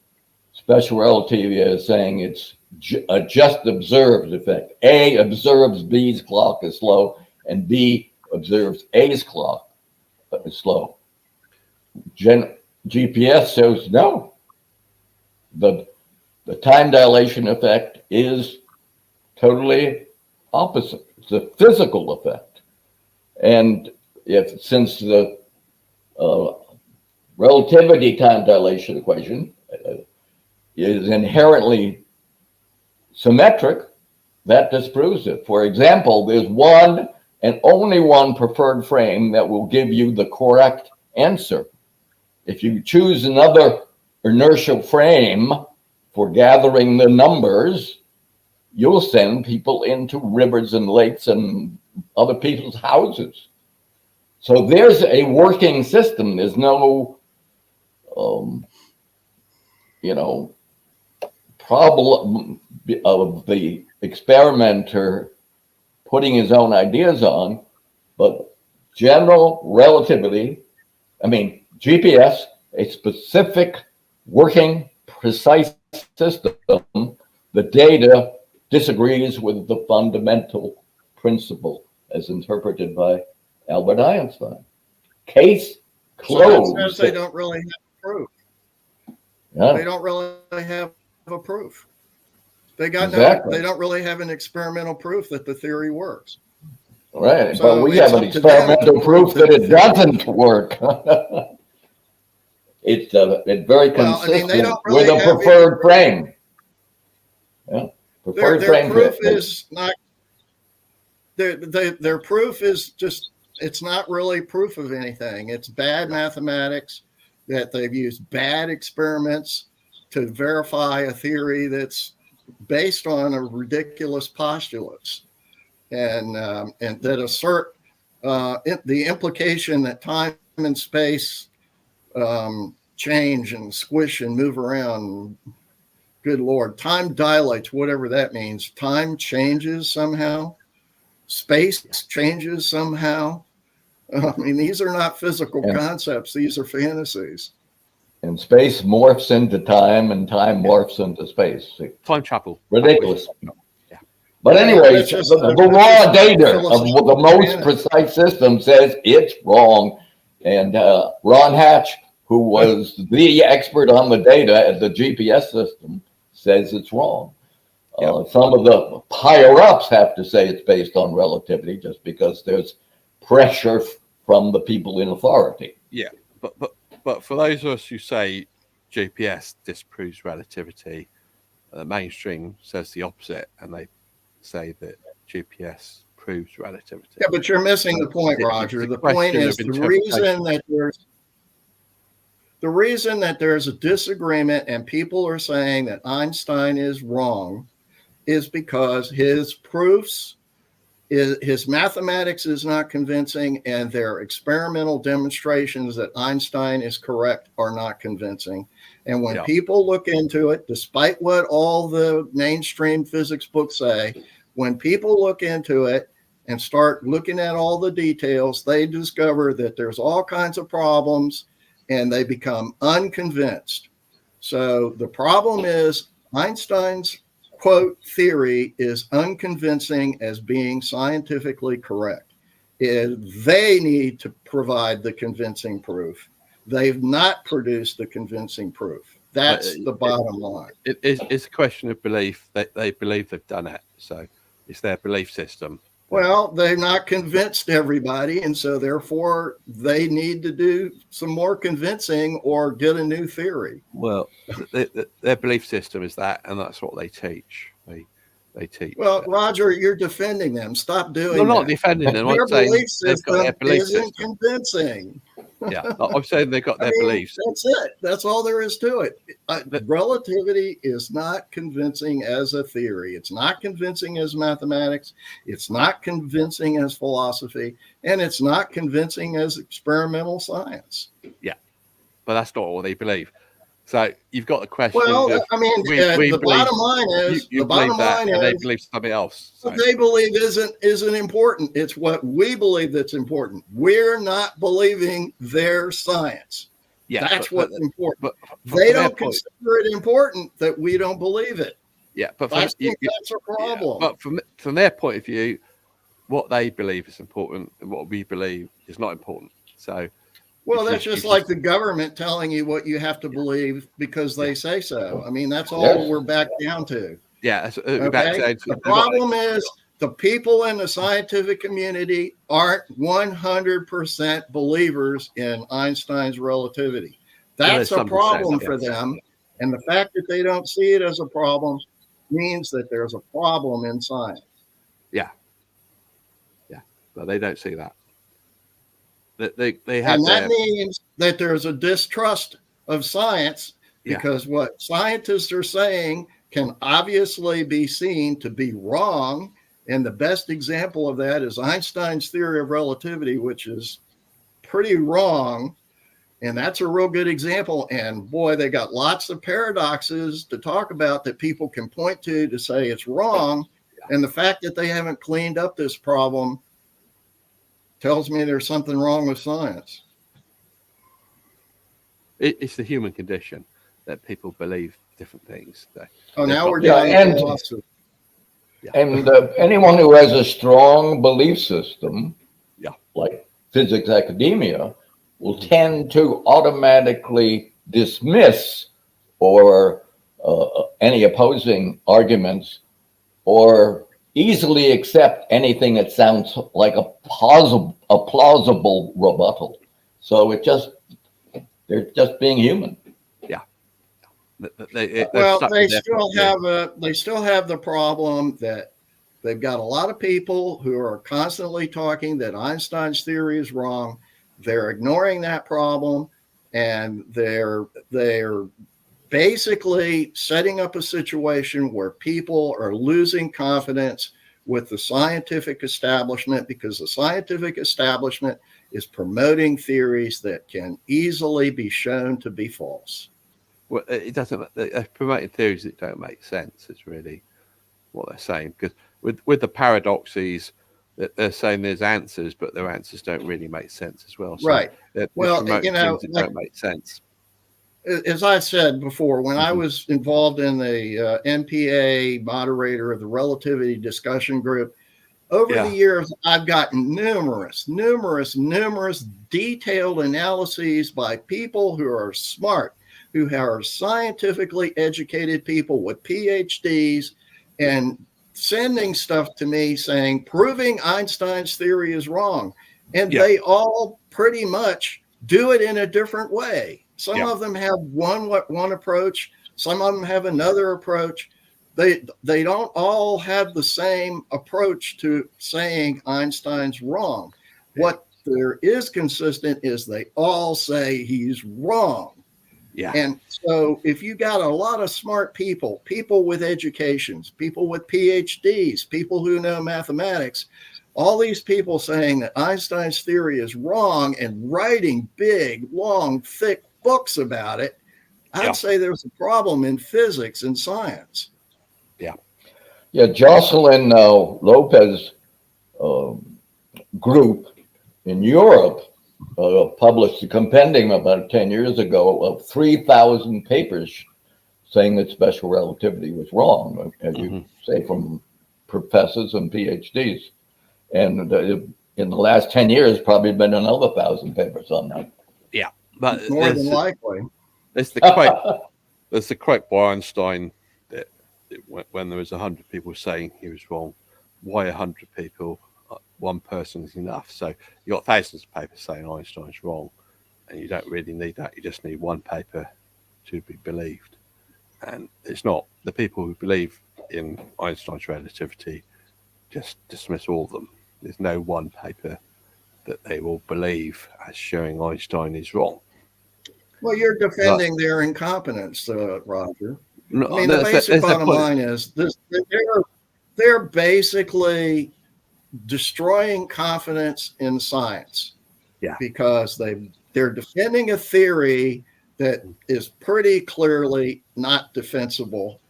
special relativity as saying it's a just observed effect. A observes B's clock is slow, and B observes A's clock is slow. GPS shows no. The time dilation effect is totally opposite. It's a physical effect. And since the relativity time dilation equation is inherently symmetric, that disproves it. For example, there's one and only one preferred frame that will give you the correct answer. If you choose another inertial frame for gathering the numbers, you'll send people into rivers and lakes and other people's houses. So there's a working system. There's no, problem of the experimenter putting his own ideas on, but general relativity, GPS, a specific working precise system, the data disagrees with the fundamental principle as interpreted by Albert Einstein. Case closed. So that says they don't really have proof. Yeah. They don't really have a proof. They don't really have an experimental proof that the theory works. Right, So but we have an experimental proof that it doesn't work. It's very consistent with a preferred frame. Yeah, preferred frame. Their proof is not. Their proof is just. It's not really proof of anything. It's bad mathematics that they've used bad experiments to verify a theory that's based on a ridiculous postulates, and that assert the implication that time and space change and squish and move around. Good Lord, time dilates, whatever that means. Time changes somehow. Space changes somehow. These are not physical concepts. These are fantasies. And space morphs into time, and time morphs into space. Time travel. Ridiculous. Yeah. But anyway, the raw data of the most precise system says it's wrong. And Ron Hatch, who was the expert on the data at the GPS system, says it's wrong. Some of the higher-ups have to say it's based on relativity just because there's pressure from the people in authority. Yeah, but for those of us who say GPS disproves relativity, the mainstream says the opposite, and they say that GPS proves relativity. Yeah, but you're missing the point, Roger. The point is the reason that there's a disagreement and people are saying that Einstein is wrong is because his proofs, his mathematics is not convincing, and their experimental demonstrations that Einstein is correct are not convincing. And when people look into it, despite what all the mainstream physics books say, when people look into it and start looking at all the details, they discover that there's all kinds of problems and they become unconvinced. So the problem is Einstein's quote theory is unconvincing as being scientifically correct. They need to provide the convincing proof. They've not produced the convincing proof. That's the bottom line. It's a question of belief. They believe they've done it. So it's their belief system. Well, they've not convinced everybody, and so therefore they need to do some more convincing or get a new theory. Well, their belief system is that, and that's what they teach. They teach. Well, Roger, you're defending them. Stop doing that. I'm not defending them. Their belief system isn't convincing. Yeah, I'm saying they got their beliefs. That's it. That's all there is to it. Relativity is not convincing as a theory. It's not convincing as mathematics. It's not convincing as philosophy, and it's not convincing as experimental science. Yeah, but that's not all they believe. So you've got the question. Well, the bottom line is they believe something else. So. What they believe isn't important. It's what we believe that's important. We're not believing their science. Yeah, that's what's important. But they don't consider it important that we don't believe it. Yeah, but I think that's a problem. Yeah, but from their point of view, what they believe is important and what we believe is not important. So. Well, that's just like the government telling you what you have to believe because they say so. I mean, that's all we're back down to. Yeah. Okay? The problem is the people in the scientific community aren't 100% believers in Einstein's relativity. That's a problem for them. And the fact that they don't see it as a problem means that there's a problem in science. Yeah. Yeah. But they don't see that. And that means that there's a distrust of science because what scientists are saying can obviously be seen to be wrong. And the best example of that is Einstein's theory of relativity, which is pretty wrong. And that's a real good example. And boy, they got lots of paradoxes to talk about that people can point to say it's wrong. And the fact that they haven't cleaned up this problem tells me there's something wrong with science. It's the human condition that people believe different things. Now we're down to lawsuit. And anyone who has a strong belief system, like physics academia, will tend to automatically dismiss or any opposing arguments or easily accept anything that sounds like a plausible rebuttal. So they're just being human. Yeah. They still have the problem that they've got a lot of people who are constantly talking that Einstein's theory is wrong. They're ignoring that problem, and they're basically setting up a situation where people are losing confidence with the scientific establishment because the scientific establishment is promoting theories that can easily be shown to be false. Well, it doesn't. They're promoting theories that don't make sense. It's really what they're saying, because with the paradoxes, that they're saying there's answers, but their answers don't really make sense as well. So right. They're promoting things that don't make sense. As I said before, when I was involved in the NPA moderator of the relativity discussion group, over the years, I've gotten numerous detailed analyses by people who are smart, who are scientifically educated people with PhDs, and sending stuff to me saying, proving Einstein's theory is wrong. And they all pretty much do it in a different way. Some of them have one approach. Some of them have another approach. They don't all have the same approach to saying Einstein's wrong. What there is consistent is they all say he's wrong. Yeah. And so if you got a lot of smart people with educations, people with PhDs, people who know mathematics, all these people saying that Einstein's theory is wrong and writing big, long, thick books about it, I'd say there's a problem in physics and science. Yeah, Jocelyn Lopez group in Europe published a compendium about 10 years ago of 3,000 papers saying that special relativity was wrong, as you say, from professors and PhDs. And in the last 10 years, probably been another 1,000 papers on that. Yeah, but more than likely. There's the quote by Einstein that when there was 100 people saying he was wrong, why 100 people? One person is enough. So you got thousands of papers saying Einstein's wrong, and you don't really need that. You just need one paper to be believed. And it's not the people who believe in Einstein's relativity just dismiss all of them. There's no one paper that they will believe as showing Einstein is wrong. Well, you're defending their incompetence, Roger. No, I mean, the basic bottom line is this: they're basically destroying confidence in science. Yeah. Because they're defending a theory that is pretty clearly not defensible,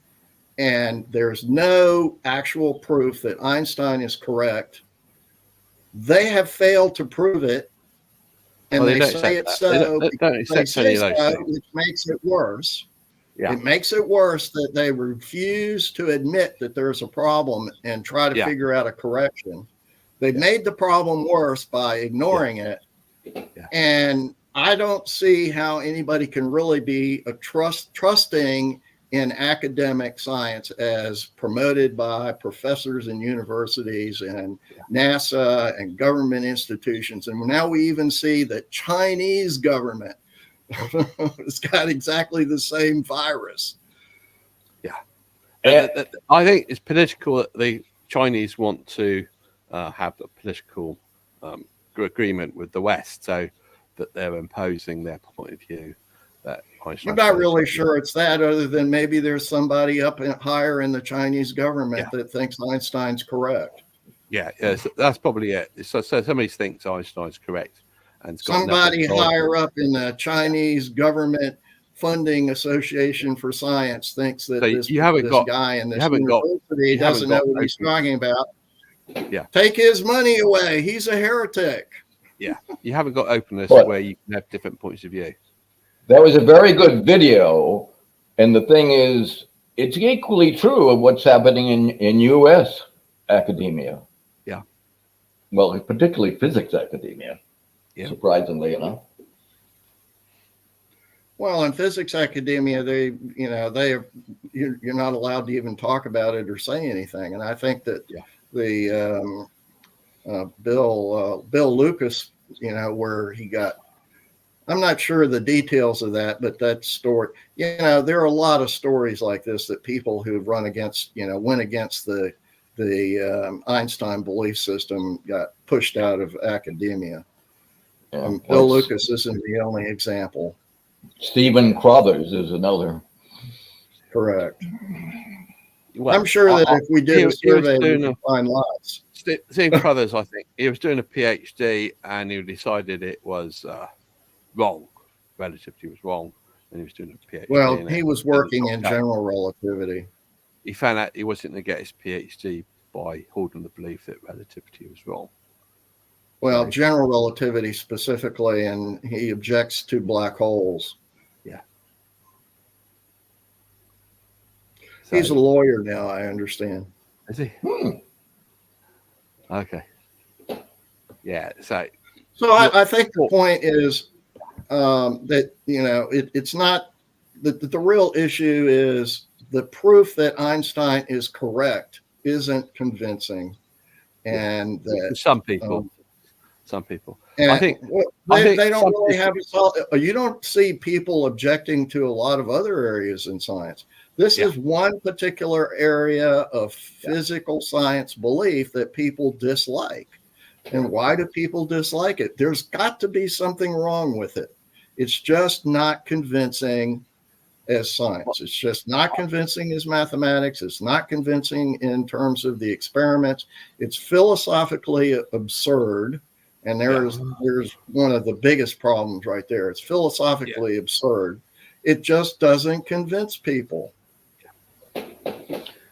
and there's no actual proof that Einstein is correct. They have failed to prove it, and they say it's so. They say so, which makes it worse. Yeah. It makes it worse that they refuse to admit that there's a problem and try to figure out a correction. They've made the problem worse by ignoring it. Yeah. And I don't see how anybody can really be trusting in academic science as promoted by professors in universities and NASA and government institutions. And now we even see the Chinese government has got exactly the same virus. Yeah. I think it's political that the Chinese want to have a political agreement with the West, so that they're imposing their point of view. That I'm not really sure it's that, other than maybe there's somebody up higher in the Chinese government that thinks Einstein's correct. Yeah, so that's probably it. So somebody thinks Einstein's correct, and somebody higher up in the Chinese government funding association for science thinks that this guy in this university doesn't know what he's talking about. Yeah, take his money away. He's a heretic. Yeah, you haven't got openness where you can have different points of view. That was a very good video, and the thing is, it's equally true of what's happening in U.S. academia. Yeah, well, particularly physics academia. Yeah. Surprisingly enough. Well, in physics academia, you're not allowed to even talk about it or say anything, and I think that the Bill Lucas, where he got, I'm not sure the details of that, but that story, there are a lot of stories like this that people who have went against the Einstein belief system got pushed out of academia. Bill Lucas isn't the only example. Stephen Crothers is another. Correct. Well, I'm sure that if we did a survey, we could find lots. Stephen Crothers, I think, he was doing a PhD and he decided it was wrong. Relativity was wrong, and he was doing a PhD. Well, he was working in general relativity. He found out he wasn't going to get his PhD by holding the belief that relativity was wrong. Well, general relativity specifically, and he objects to black holes. Yeah. He's a lawyer now, I understand. Is he? Okay. Yeah. So I think the point is that, it's not that the real issue is the proof that Einstein is correct isn't convincing. And that some people. And I think they don't really have it. You don't see people objecting to a lot of other areas in science. This is one particular area of physical science belief that people dislike. And why do people dislike it? There's got to be something wrong with it. It's just not convincing as science. It's just not convincing as mathematics. It's not convincing in terms of the experiments. It's philosophically absurd. And there's one of the biggest problems right there. It's philosophically absurd. It just doesn't convince people.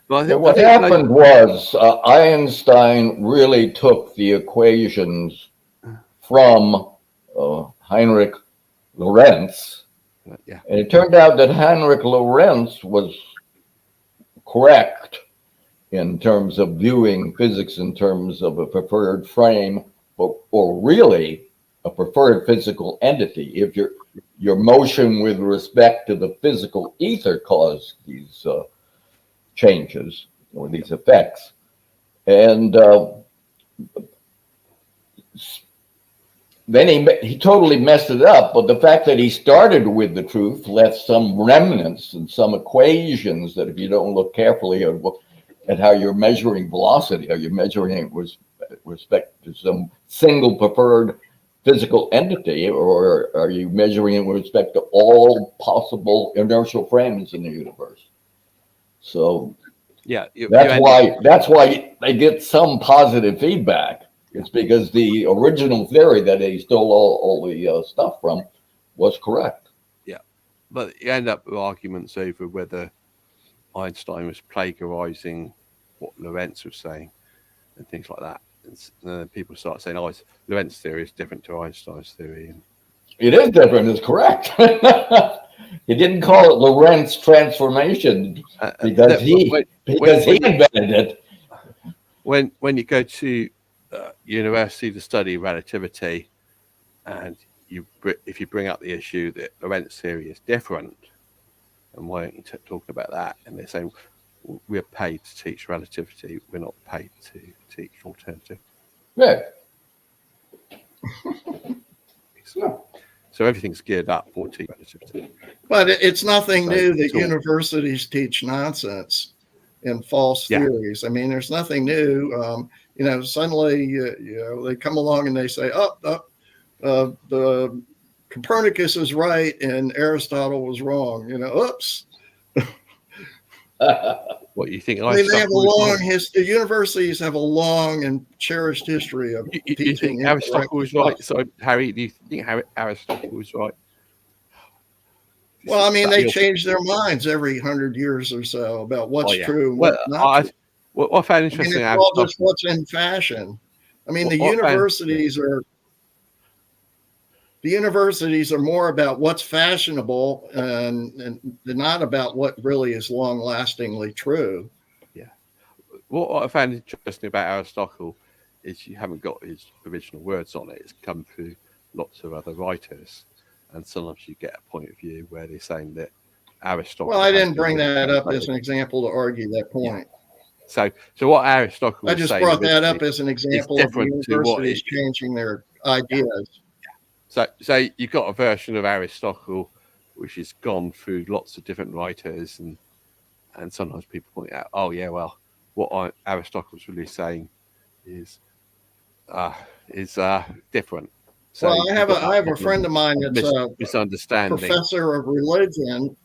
Well, what happened was Einstein really took the equations from Heinrich Lorentz. And it turned out that Heinrich Lorentz was correct in terms of viewing physics in terms of a preferred frame, or really a preferred physical entity. If your motion with respect to the physical ether caused these changes or these effects. And then he totally messed it up, but the fact that he started with the truth left some remnants and some equations that if you don't look carefully at how you're measuring velocity, how you're measuring it was with respect to some single preferred physical entity, or are you measuring it with respect to all possible inertial frames in the universe? So yeah, that's why they get some positive feedback. It's because the original theory that they stole all the stuff from was correct. Yeah, but you end up with arguments over whether Einstein was plagiarizing what Lorentz was saying and things like that. And then people start saying, "Oh, Lorentz's theory is different to Einstein's theory." And it is different. It's correct. He didn't call it Lorentz transformation because he invented it. When you go to university to study relativity, and if you bring up the issue that Lorentz theory is different, and why aren't you talking about that? And they're saying, we're paid to teach relativity. We're not paid to teach alternative. Yeah. So everything's geared up for teaching relativity. But it's nothing new that universities teach nonsense and false theories. I mean, there's nothing new. Suddenly, they come along and they say, the Copernicus is right and Aristotle was wrong. Oops. What you think? I mean, they have a long history. Universities have a long and cherished history of teaching. You think Aristotle was right? So, Harry, do you think Aristotle was right? Well, I mean, they change their minds every 100 years or so about what's true and what's not true. What I found interesting, it's all just what's in fashion. I mean, the universities are more about what's fashionable and not about what really is long-lastingly true. Yeah. What I found interesting about Aristotle is you haven't got his original words on it. It's come through lots of other writers. And sometimes you get a point of view where they're saying that Aristotle... Well, I didn't bring that up as an example to argue that point. Yeah. So what Aristotle I just brought that up as an example of universities changing their ideas. So you've got a version of Aristotle which has gone through lots of different writers, and sometimes people point out, what Aristotle's really saying is different. So well, I have a friend of mine that's a misunderstanding professor of religion,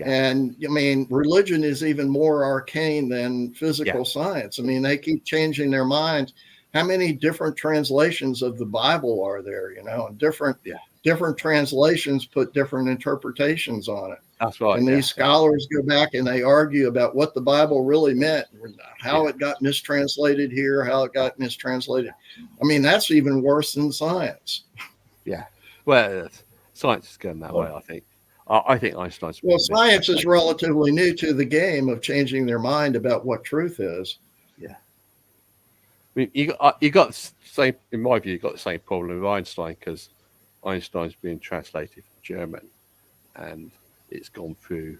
and I mean, religion is even more arcane than physical science. I mean, they keep changing their minds. How many different translations of the Bible are there? And different translations put different interpretations on it. That's right. And these scholars go back and they argue about what the Bible really meant, how it got mistranslated here, how it got mistranslated. I mean, that's even worse than science. Yeah. Well, science is going that way, I think. I think Einstein's... Well, science is relatively new to the game of changing their mind about what truth is. Yeah. I mean, you got the same, in my view, you got the same problem with Einstein, because Einstein's being translated from German, and it's gone through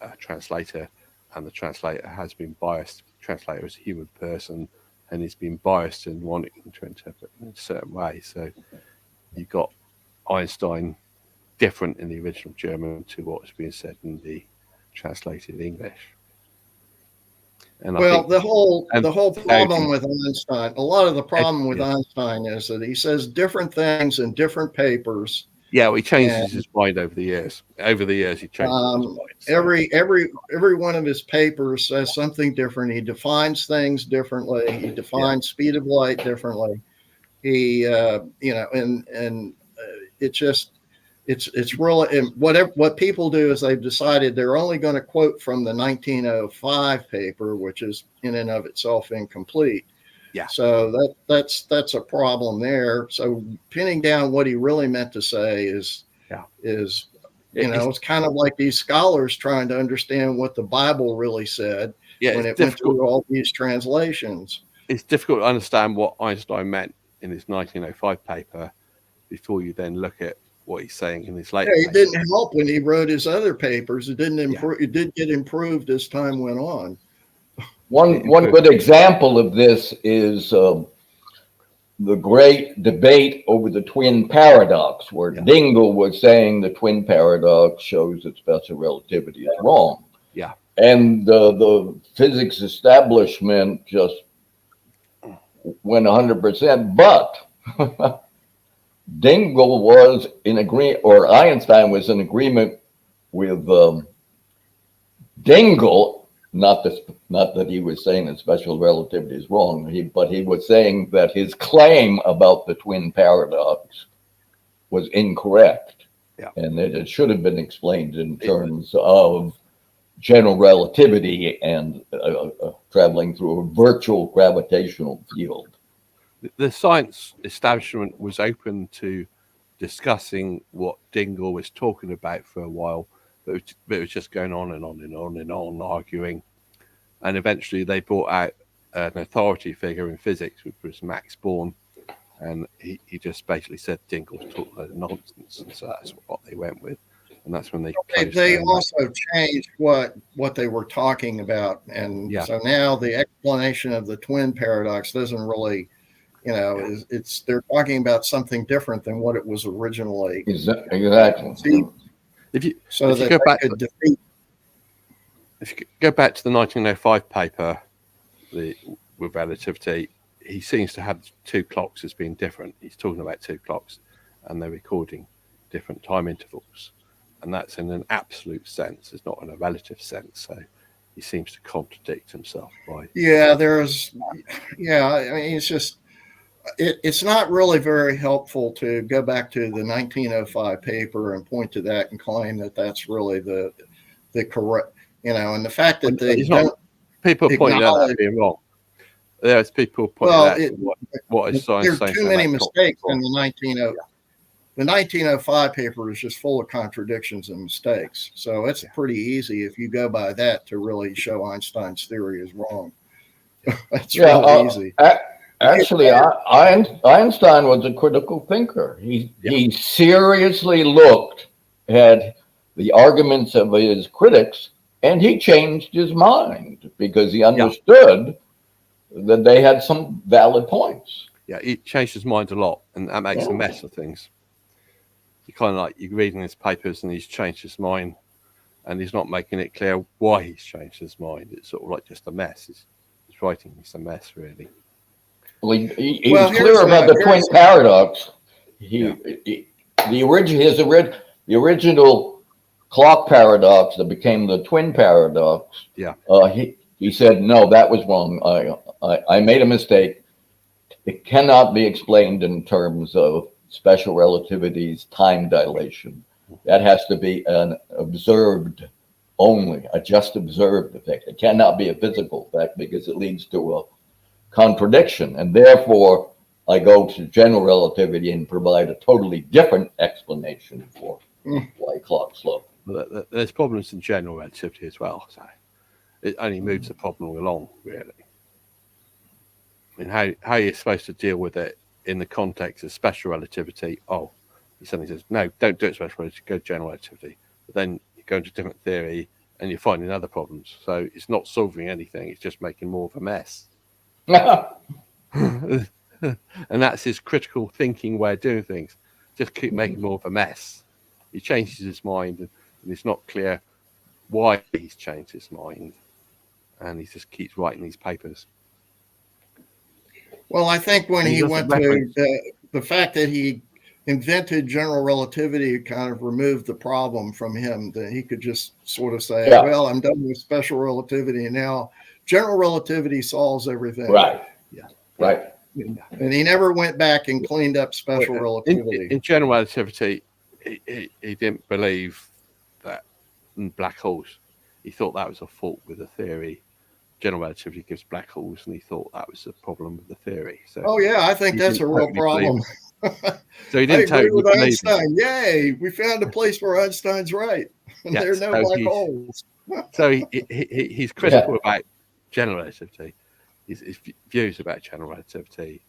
a translator, and the translator has been biased. The translator is a human person, and he's been biased in wanting to interpret in a certain way. So you've got Einstein different in the original German to what's being said in the translated English. And the whole problem with Einstein, a lot of the problem with Einstein is that he says different things in different papers. Yeah, he changes his mind over the years. Over the years, he changes his mind. So. Every one of his papers says something different. He defines things differently. He defines speed of light differently. He, it's really, and what people do is they've decided they're only going to quote from the 1905 paper, which is in and of itself incomplete. Yeah. So that's a problem there. So pinning down what he really meant to say is it's kind of like these scholars trying to understand what the Bible really said when it went through all these translations. It's difficult to understand what Einstein meant in his 1905 paper before you then look at what he's saying in his later. Yeah, it didn't help when he wrote his other papers. It didn't improve. It did get improved as time went on. One good example of this is the great debate over the twin paradox, where Dingle was saying the twin paradox shows that special relativity is wrong. Yeah. And the physics establishment just went 100%, but Dingle was in agreement, or Einstein was in agreement with Dingle. Not that he was saying that special relativity is wrong, but he was saying that his claim about the twin paradox was incorrect, and that it should have been explained in terms of general relativity and traveling through a virtual gravitational field. The science establishment was open to discussing what Dingle was talking about for a while, but it was just going on and on and on and on, arguing. And eventually they brought out an authority figure in physics, which was Max Born, and he just basically said Dingle was talking about nonsense, and so that's what they went with. And that's when they also changed what they were talking about, and so now the explanation of the twin paradox doesn't really, it's they're talking about something different than what it was originally. Exactly. If you go back to the 1905 paper, with relativity, he seems to have two clocks as being different. He's talking about two clocks, and they're recording different time intervals. And that's in an absolute sense. It's not in a relative sense. So he seems to contradict himself by. I mean, it's just, it's not really very helpful to go back to the 1905 paper and point to that and claim that that's really the correct, and the fact that they don't. People pointing out that being wrong. There's people pointing out what is science saying. There are too many mistakes in the 1905. The 1905 paper is just full of contradictions and mistakes. So it's pretty easy if you go by that to really show Einstein's theory is wrong. It's really easy. Actually, Einstein was a critical thinker. He seriously looked at the arguments of his critics, and he changed his mind because he understood that they had some valid points. Yeah, he changed his mind a lot, and that makes a mess of things. You kind of like, you're reading his papers and he's changed his mind, and he's not making it clear why he's changed his mind. It's sort of like just a mess. His writing is a mess, really. Well, he was clear about the twin paradox. The original clock paradox that became the twin paradox. He said, no, that was wrong. I made a mistake. It cannot be explained in terms of special relativity's time dilation. That has to be an observed only, a just observed effect. It cannot be a physical effect because it leads to a contradiction. And therefore, I go to general relativity and provide a totally different explanation for why clocks slow. There's problems in general relativity as well. So it only moves the problem along, really. I mean, how you're supposed to deal with it in the context of special relativity. He suddenly says, no, don't do it special relativity, go general relativity. But then you go into different theory and you're finding other problems. So it's not solving anything, it's just making more of a mess. And that's his critical thinking way of doing things. Just keep making more of a mess. He changes his mind, and it's not clear why he's changed his mind. And he just keeps writing these papers. Well, I think when he went to the fact that he invented general relativity kind of removed the problem from him, that he could just sort of say, well, I'm done with special relativity, and now general relativity solves everything. Right. Yeah. Right. And he never went back and cleaned up special relativity. In general relativity, he didn't believe that in black holes. He thought that was a fault with the theory. General relativity gives black holes, and he thought that was a problem with the theory. So I think that's a real problem. So he didn't totally believe Einstein. Yay, we found a place where Einstein's right. And there are no black holes. So he's critical about general relativity. His views about general relativity.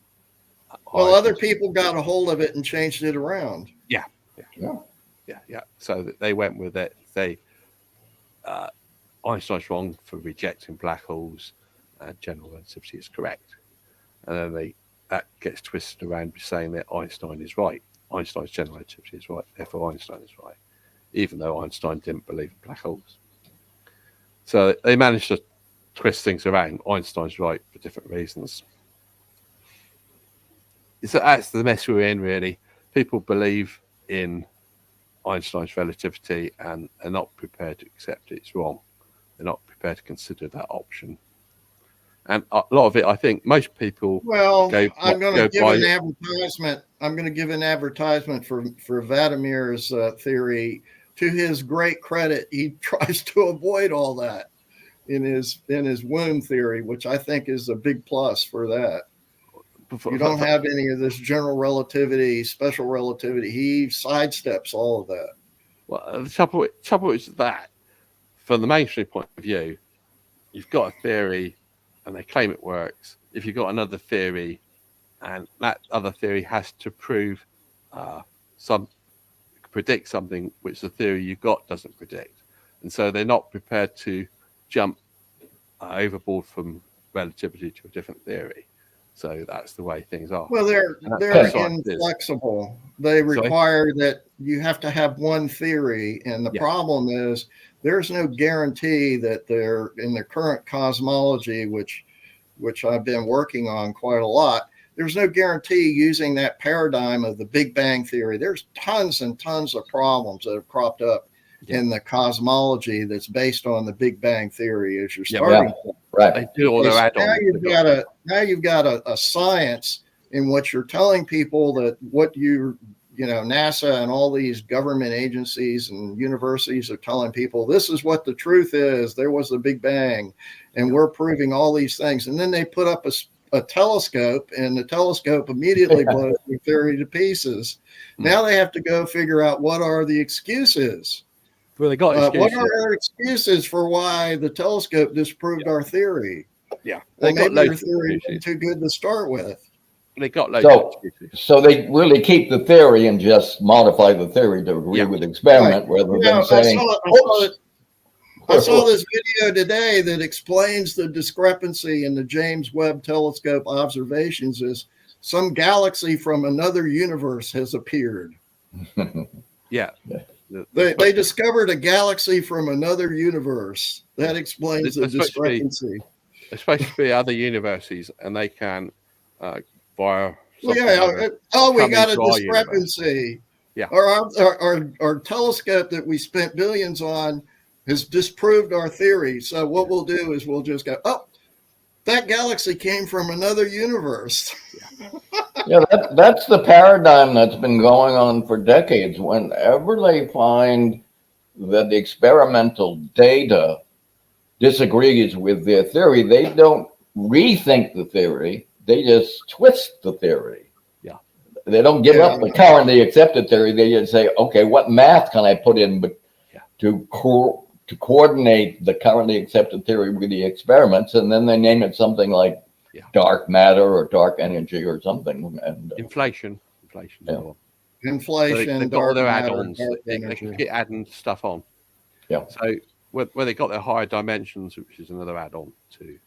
Well, other people got a hold of it and changed it around. Yeah. So they went with it. Einstein's wrong for rejecting black holes, and general relativity is correct. And then that gets twisted around saying that Einstein is right. Einstein's general relativity is right, therefore Einstein is right, even though Einstein didn't believe in black holes. So they managed to twist things around. Einstein's right for different reasons. that's the mess we're in, really. People believe in Einstein's relativity and are not prepared to accept it's wrong. They're not prepared to consider that option. And a lot of it, I think, most people. Well, I'm going to give an advertisement. I'm going to give an advertisement for Vladimir's theory. To his great credit, he tries to avoid all that in his womb theory, which I think is a big plus for that. You don't have any of this general relativity, special relativity. He sidesteps all of that. Well, the trouble is that, from the mainstream point of view, you've got a theory and they claim it works. If you've got another theory and that other theory has to predict something which the theory you've got doesn't predict. And so they're not prepared to jump overboard from relativity to a different theory. So that's the way things are. Well, they're inflexible. They require that you have to have one theory. And the problem is there's no guarantee that they're in the current cosmology, which I've been working on quite a lot. There's no guarantee using that paradigm of the Big Bang theory. There's tons and tons of problems that have cropped up in the cosmology that's based on the Big Bang theory as your starting point. Right. They do all their add-ons. Now you've got a science in what you're telling people that what NASA and all these government agencies and universities are telling people, this is what the truth is. There was a Big Bang and we're proving all these things. And then they put up a telescope and the telescope immediately blows the theory to pieces. Now they have to go figure out what are the excuses. Well, they got what are our excuses for why the telescope disproved our theory? Yeah. Well, maybe your theory is too good to start with. They got loads of excuses. So they really keep the theory and just modify the theory to agree with the experiment rather than saying, I saw this video today that explains the discrepancy in the James Webb Telescope observations is some galaxy from another universe has appeared. Yeah. They discovered a galaxy from another universe. That explains the discrepancy. There's supposed to be other universes, and they can via. We got a discrepancy. Yeah. Our telescope that we spent billions on has disproved our theory. So what we'll do is we'll just go, that galaxy came from another universe. That's the paradigm that's been going on for decades. Whenever they find that the experimental data disagrees with their theory, they don't rethink the theory. They just twist the theory. Yeah. They don't give up the currently accepted theory. They just say, okay, what math can I put in to coordinate the currently accepted theory with the experiments? And then they name it something like dark matter or dark energy or something. And inflation. Inflation. So they've got all their add-ons. They can keep adding stuff on. Yeah. So where they got their higher dimensions, which is another add-on to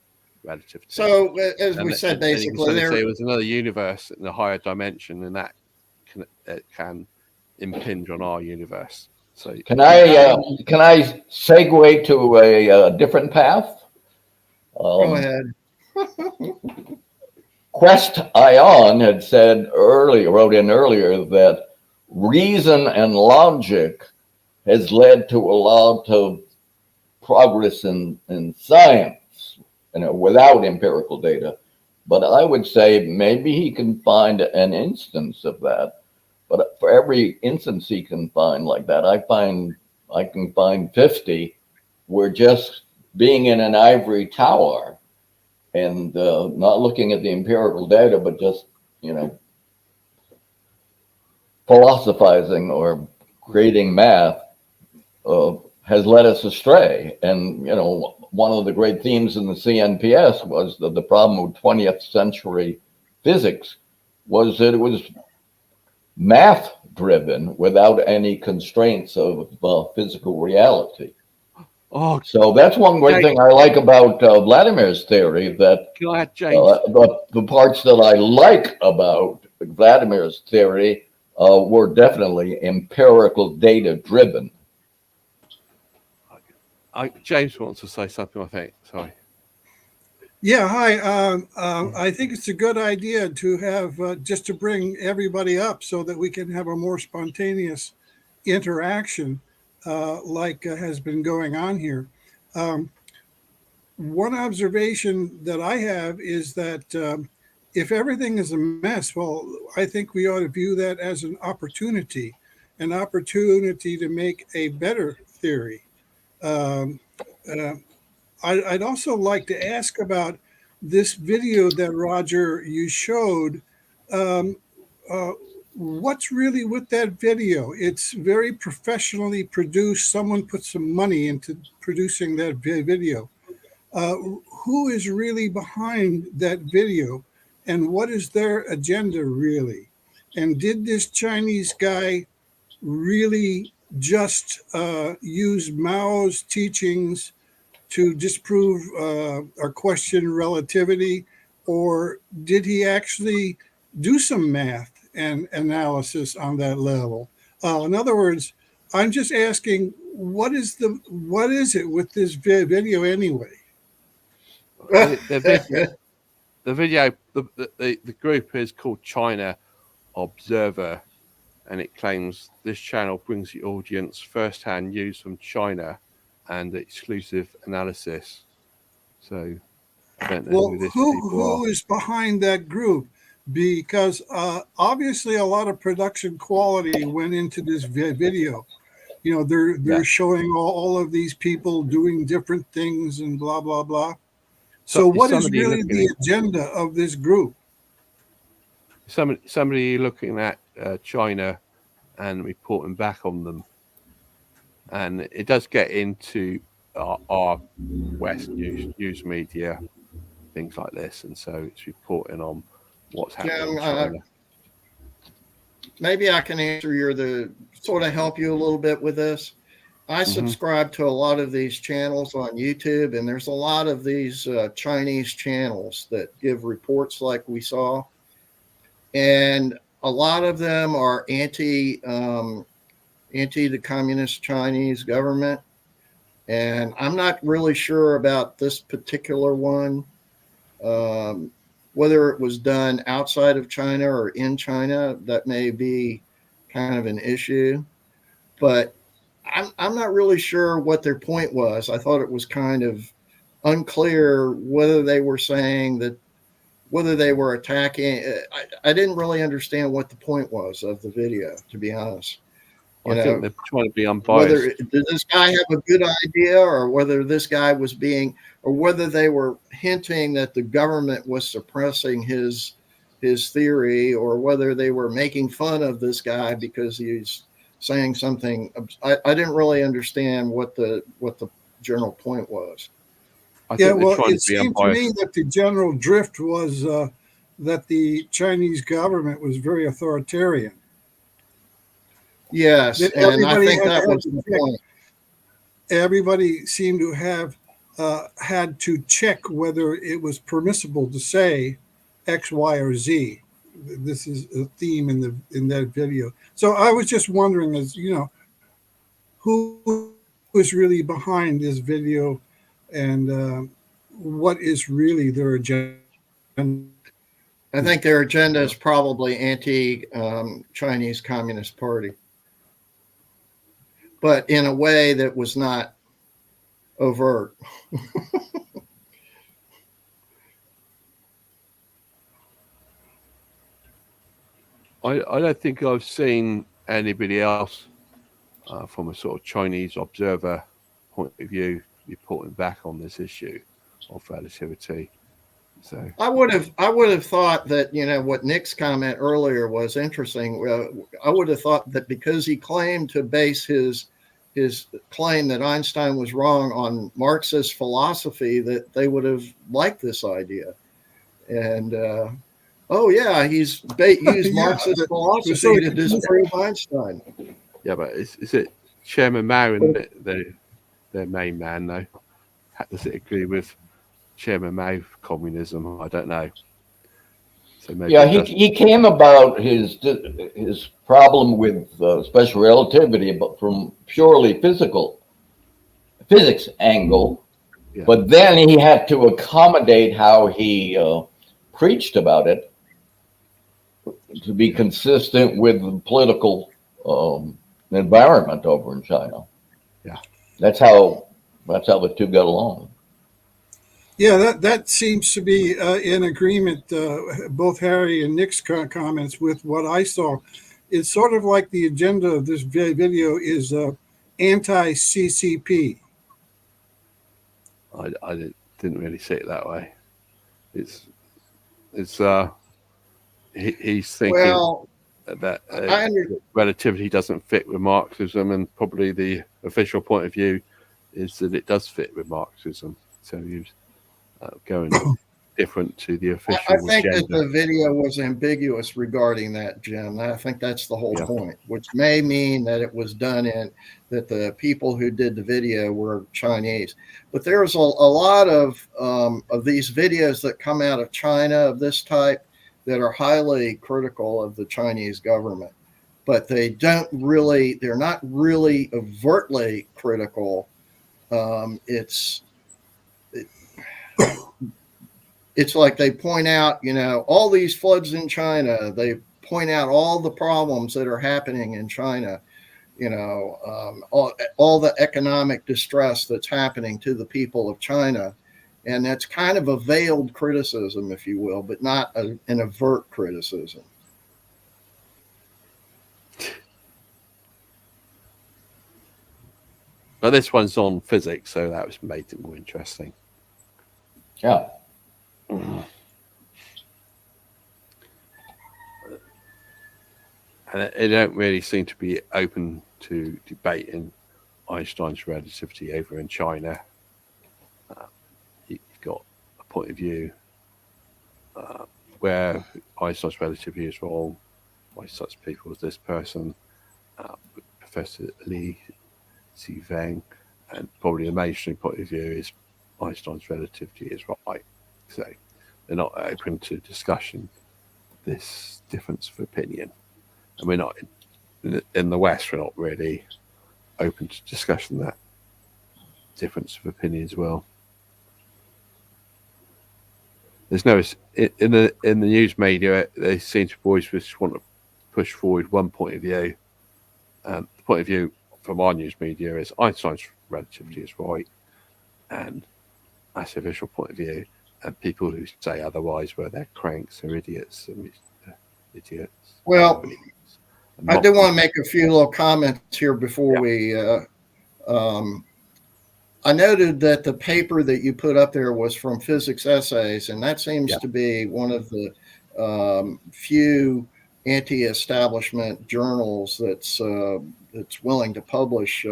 relativity. So as we said, basically, there was another universe in a higher dimension, and that can impinge on our universe. So can I segue to a different path? Go ahead. Quest Ion had wrote in earlier that reason and logic has led to a lot of progress in science, without empirical data. But I would say maybe he can find an instance of that. But for every instance he can find like that, I can find 50 where just being in an ivory tower and not looking at the empirical data, but just, philosophizing or creating math has led us astray. And, one of the great themes in the CNPS was that the problem with 20th century physics was that it was math driven without any constraints of physical reality. So that's one great thing I like about Vladimir's theory, that the parts that I like about Vladimir's theory were definitely empirical data driven. James wants to say something, I think. Sorry. Yeah, hi. I think it's a good idea to have just to bring everybody up so that we can have a more spontaneous interaction like has been going on here. Um, One observation that I have is that if everything is a mess, well, I think we ought to view that as an opportunity to make a better theory. Um, uh, I'd also like to ask about this video that Roger you showed. Um, uh, what's really with that video? It's very professionally produced. Someone put some money into producing that video. Uh, who is really behind that video, and what is their agenda really? And did this Chinese guy really just use Mao's teachings to disprove or question relativity, or did he actually do some math and analysis on that level? In other words, I'm just asking, what is it with this video anyway? The video, the group is called China Observer, and it claims this channel brings the audience first-hand news from China and exclusive analysis. So I don't know who this people who is behind that group? Because obviously a lot of production quality went into this video. You know, they're showing all of these people doing different things and blah blah blah. So what is really the agenda of this group? Somebody looking at China and reporting back on them, and it does get into our West news media, things like this, and so it's reporting on what's happening in China. Maybe I can answer sort of help you a little bit with this. I subscribe to a lot of these channels on YouTube, and there's a lot of these Chinese channels that give reports like we saw. And a lot of them are anti the communist Chinese government. And I'm not really sure about this particular one, whether it was done outside of China or in China. That may be kind of an issue. But I'm not really sure what their point was. I thought it was kind of unclear whether they were saying that, whether they were attacking. I didn't really understand what the point was of the video, to be honest. I think they're trying to be unbiased. Whether did this guy have a good idea, or whether this guy was being, or whether they were hinting that the government was suppressing his theory, or whether they were making fun of this guy because he's saying something. I didn't really understand what the general point was. Yeah, well, it seemed to me that the general drift was that the Chinese government was very authoritarian. Yes, and I think that was the point. Everybody seemed to have had to check whether it was permissible to say X, Y, or Z. This is a theme in that video. So I was just wondering, as you know, who is really behind this video, and what is really their agenda? I think their agenda is probably anti-Chinese Communist Party, but in a way that was not overt. I don't think I've seen anybody else from a sort of Chinese observer point of view reporting back on this issue of relativity. So I would have thought that, you know, what Nick's comment earlier was interesting. I would have thought that because he claimed to base his claim that Einstein was wrong on Marxist philosophy, that they would have liked this idea. And oh yeah, he's used Marxist philosophy to disprove Einstein. Yeah, but is it Chairman Mao and their main man though? Does it agree with Chairman Mao communism? I don't know. So maybe he came about his problem with special relativity, but from purely physics angle, Yeah. But then he had to accommodate how he preached about it to be consistent with the political environment over in China. Yeah. That's how the two got along. Yeah, that seems to be in agreement, both Harry and Nick's comments with what I saw. It's sort of like the agenda of this video is anti-CCP. I didn't really see it that way. It's he's thinking that relativity doesn't fit with Marxism, and probably the official point of view is that it does fit with Marxism. So he's going different to the official I think agenda. that the video was ambiguous regarding that, Jim. I think that's the whole point, which may mean that it was done that the people who did the video were Chinese. But there's a lot of these videos that come out of China of this type that are highly critical of the Chinese government, but they're not really overtly critical. It's like they point out, all these floods in China. They point out all the problems that are happening in China, all the economic distress that's happening to the people of China. And that's kind of a veiled criticism, if you will, but not an overt criticism. But this one's on physics, so that was made it more interesting. Yeah. And it don't really seem to be open to debating Einstein's relativity over in China. You've got a point of view where Einstein's relativity is wrong by such people as this person, Professor Li Zifeng, and probably the mainstream point of view is Einstein's relativity is right. So they're not open to discussion this difference of opinion. And we're not in the West, we're not really open to discussion that difference of opinion as well. There's no in the news media, they seem to always just want to push forward one point of view. The point of view from our news media is Einstein's relativity is right, and that's the official point of view. And people who say otherwise, they're cranks or idiots, idiots. Well, I do want to make a few little comments here before we. I noted that the paper that you put up there was from Physics Essays, and that seems to be one of the few anti-establishment journals that's willing to publish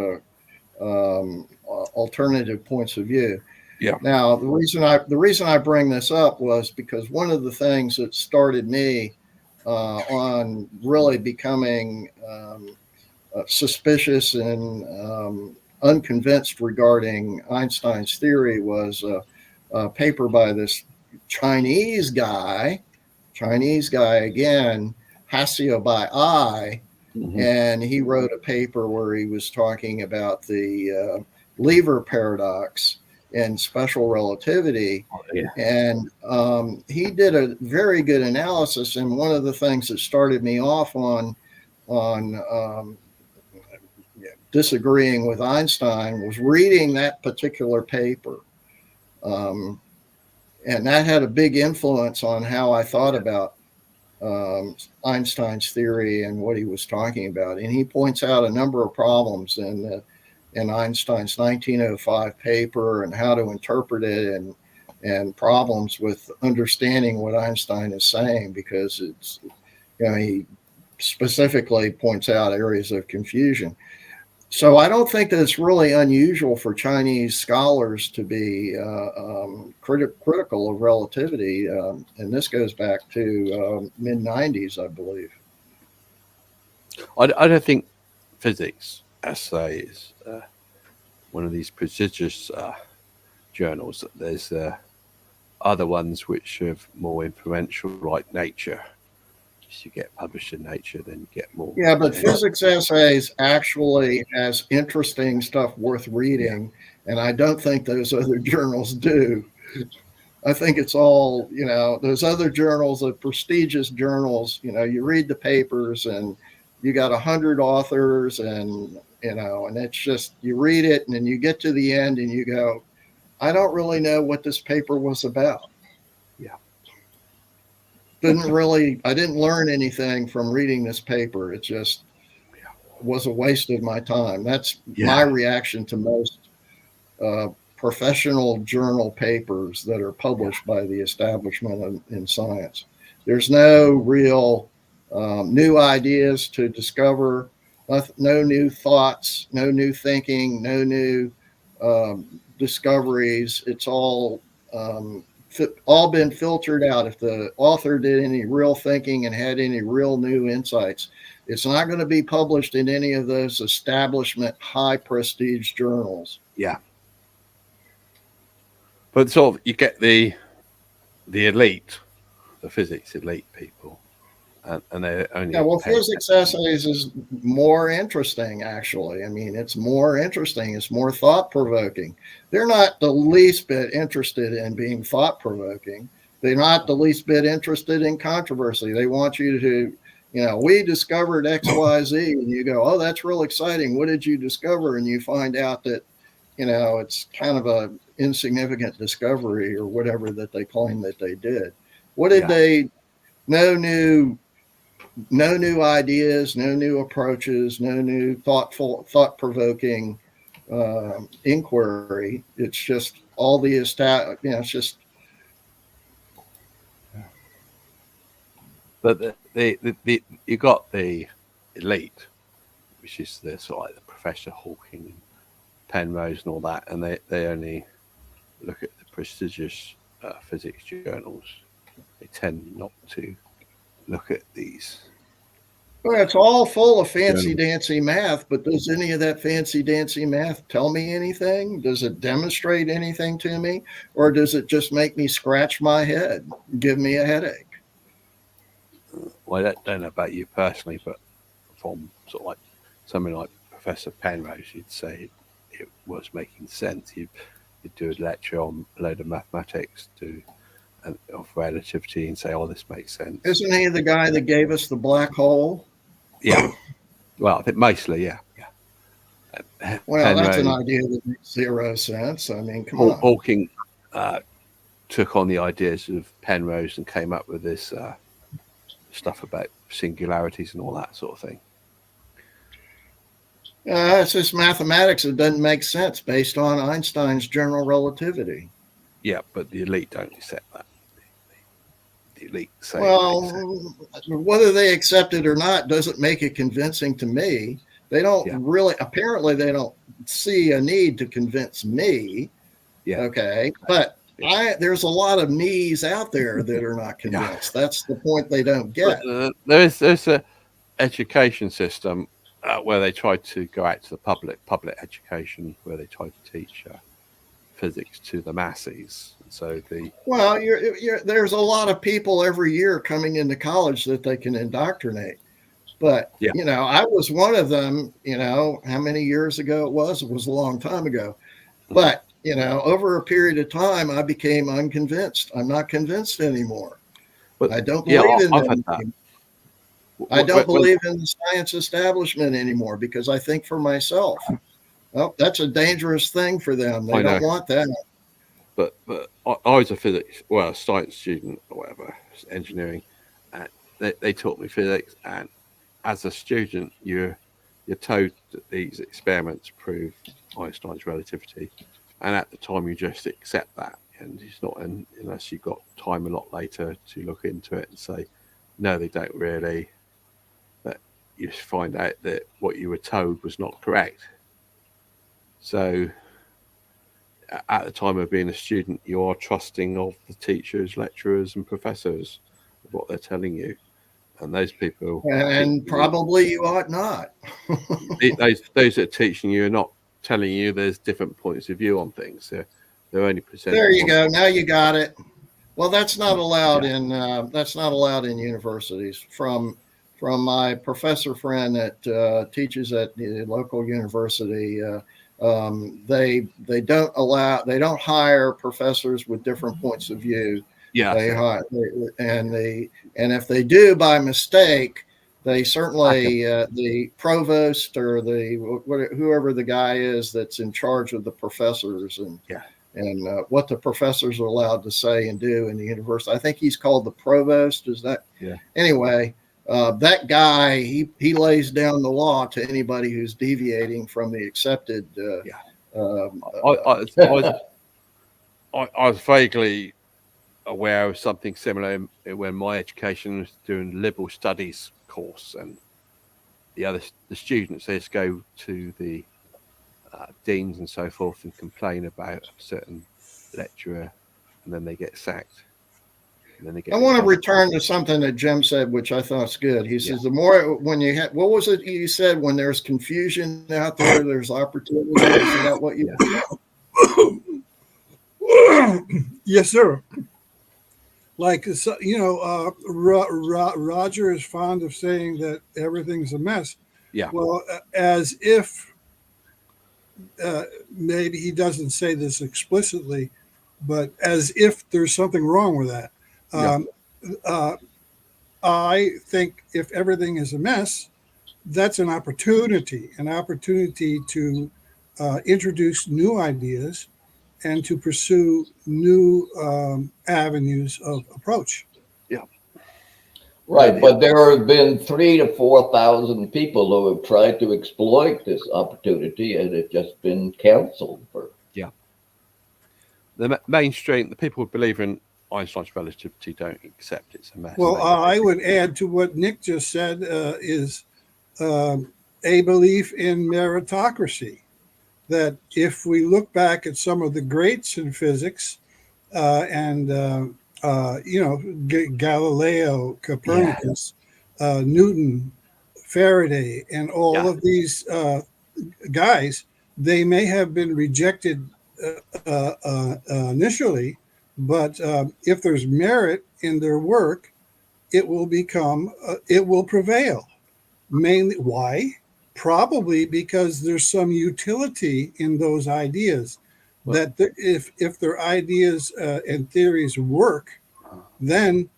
alternative points of view. Yeah. Now, the reason I bring this up was because one of the things that started me on really becoming suspicious and unconvinced regarding Einstein's theory was a paper by this Chinese guy again, Hasio by I, and he wrote a paper where he was talking about the lever paradox and special relativity. And he did a very good analysis. And one of the things that started me off on disagreeing with Einstein was reading that particular paper. And that had a big influence on how I thought about Einstein's theory and what he was talking about. And he points out a number of problems in Einstein's 1905 paper and how to interpret it, and problems with understanding what Einstein is saying, because it's, he specifically points out areas of confusion. So I don't think that it's really unusual for Chinese scholars to be critical of relativity, and this goes back to mid-90s, I believe. I don't think Physics Essay is one of these prestigious journals. There's other ones which are more influential, like Nature. If you get published in Nature, then you get more. Yeah, but Physics Essays actually has interesting stuff worth reading, And I don't think those other journals do. I think it's all, those other journals, the prestigious journals, you read the papers and you got 100 authors and, and it's just, you read it and then you get to the end and you go, I don't really know what this paper was about. Yeah. I didn't learn anything from reading this paper. It just was a waste of my time. That's my reaction to most professional journal papers that are published by the establishment in science. There's no real new ideas to discover, no new thoughts, no new thinking, no new discoveries. It's all been filtered out. If the author did any real thinking and had any real new insights, it's not going to be published in any of those establishment high prestige journals. Yeah. But sort of, you get the elite, the physics elite people, and they only. Physics essays is more interesting, actually. I mean, it's more interesting. It's more thought provoking. They're not the least bit interested in being thought provoking. They're not the least bit interested in controversy. They want you to, we discovered X, Y, Z, and you go, oh, that's real exciting. What did you discover? And you find out that, it's kind of a insignificant discovery or whatever that they claim that they did. What did they? No new ideas, no new approaches, no new thought-provoking inquiry. It's just all the it's just. But you got the elite, which is the sort of like the Professor Hawking, Penrose, and all that, and they only look at the prestigious physics journals. They tend not to look at these. Well, it's all full of fancy dancy math, but does any of that fancy dancy math tell me anything? Does it demonstrate anything to me? Or does it just make me scratch my head, give me a headache? Well, I don't know about you personally, but from sort of like something like Professor Penrose, you'd say it was making sense. You'd do a lecture on a load of mathematics of relativity and say, oh, this makes sense. Isn't he the guy that gave us the black hole? Yeah. Well, I think mostly, yeah. Well, Penrose, that's an idea that makes zero sense. I mean, come on. Hawking took on the ideas of Penrose and came up with this stuff about singularities and all that sort of thing. It's just mathematics. It doesn't make sense based on Einstein's general relativity. Yeah, but the elite don't accept that. The elite say, well, whether they accept it or not doesn't make it convincing to me. They don't apparently they don't see a need to convince me. Yeah. Okay. But there's a lot of me's out there that are not convinced. That's the point they don't get. There's a education system where they try to go out to the public education, where they try to teach physics to the masses. So there's a lot of people every year coming into college that they can indoctrinate. But, I was one of them, how many years ago it was? It was a long time ago. But, over a period of time, I became unconvinced. I'm not convinced anymore. But I don't believe in them. I don't believe in the science establishment anymore because I think for myself. Well, that's a dangerous thing for them. They don't want that. But I was a science student or whatever, engineering, and they taught me physics. And as a student, you're told that these experiments prove Einstein's relativity, and at the time you just accept that, and it's not unless you've got time a lot later to look into it and say, no, they don't really. That you find out that what you were told was not correct. So at the time of being a student, you are trusting of the teachers, lecturers, and professors of what they're telling you. And those people... And probably you ought not. those that are teaching you are not telling you there's different points of view on things. They're only presenting... There you go. Now you got it. Well, that's not allowed in universities. From my professor friend that teaches at the local university, They don't hire professors with different points of view. Yeah. And if they do by mistake, they certainly the provost or whoever the guy is that's in charge of the professors and what the professors are allowed to say and do in the university. I think he's called the provost. Is that? Yeah. Anyway, that guy he lays down the law to anybody who's deviating from the accepted. I was vaguely aware of something similar when my education was doing liberal studies course, and the students, they just go to the deans and so forth and complain about a certain lecturer, and then they get sacked. And then they get I want to return to something that Jim said, which I thought is good. He says the more when you have, what was it you said? When there's confusion out there, there's opportunity. Is that what you? Yes, sir. Like, Roger is fond of saying that everything's a mess. Yeah. Well, as if maybe he doesn't say this explicitly, but as if there's something wrong with that. I think if everything is a mess, that's an opportunity to introduce new ideas and to pursue new avenues of approach. Yeah. Right, but there have been 3,000 to 4,000 people who have tried to exploit this opportunity, and it's just been canceled. The mainstream, the people who believe in Einstein's relativity don't accept it's a mess. Well, I would add to what Nick just said is a belief in meritocracy. That if we look back at some of the greats in physics, Galileo, Copernicus, Newton, Faraday, and all of these guys, they may have been rejected initially, but if there's merit in their work, it will prevail. Mainly, why? Probably because there's some utility in those ideas. That if their ideas and theories work, then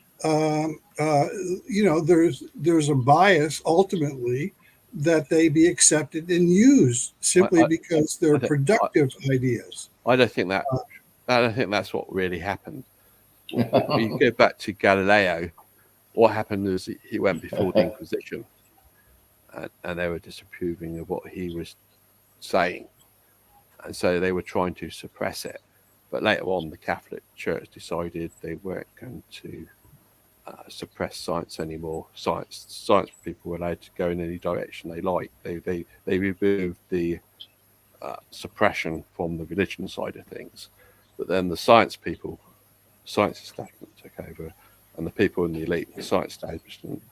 there's a bias ultimately that they be accepted and used simply because they're productive ideas. I don't think that's what really happened. When you go back to Galileo, what happened is he went before the Inquisition, and they were disapproving of what he was saying, and so they were trying to suppress it. But later on, the Catholic Church decided they weren't going to suppress science anymore. Science people were allowed to go in any direction they liked. They removed the suppression from the religion side of things, but then the science establishment took over, and the people in the elite science establishment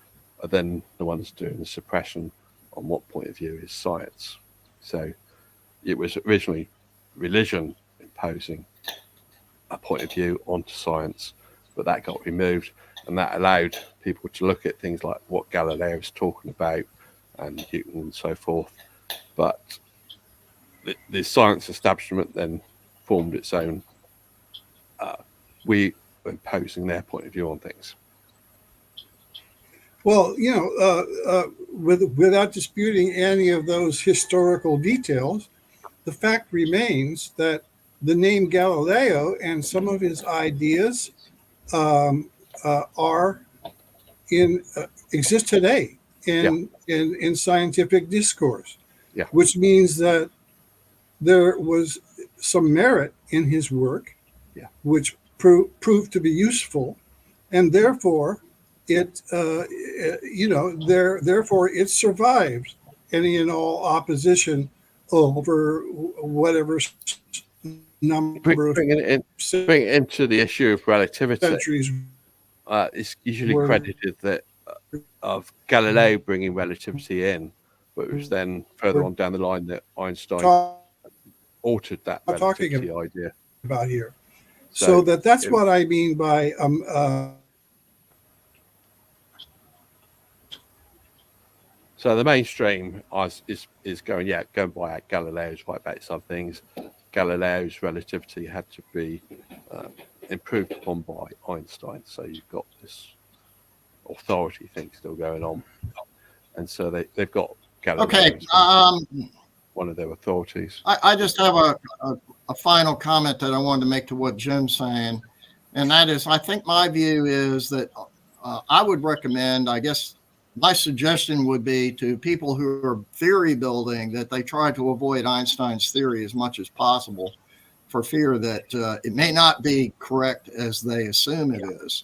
are then the ones doing the suppression on what point of view is science. So it was originally religion imposing a point of view onto science, but that got removed, and that allowed people to look at things like what Galileo was talking about and Newton and so forth. But the science establishment then formed its own way of imposing their point of view on things. Well, without disputing any of those historical details, the fact remains that the name Galileo and some of his ideas exist today in scientific discourse, which means that there was some merit in his work, which proved to be useful, and therefore it survived any and all opposition over whatever number bring it into the issue of relativity. Centuries. It's usually credited that of Galileo bringing relativity in, but it was then further on down the line that Einstein altered that relativity idea about here. So that's what I mean by So the mainstream is going by Galileo's right about some things. Galileo's relativity had to be improved upon by Einstein. So you've got this authority thing still going on, and so they've got Galileo. Okay. One of their authorities. I just have a final comment that I wanted to make to what Jim's saying, and that is, I think my view is that I would recommend, I guess my suggestion would be to people who are theory building that they try to avoid Einstein's theory as much as possible for fear that it may not be correct as they assume it is.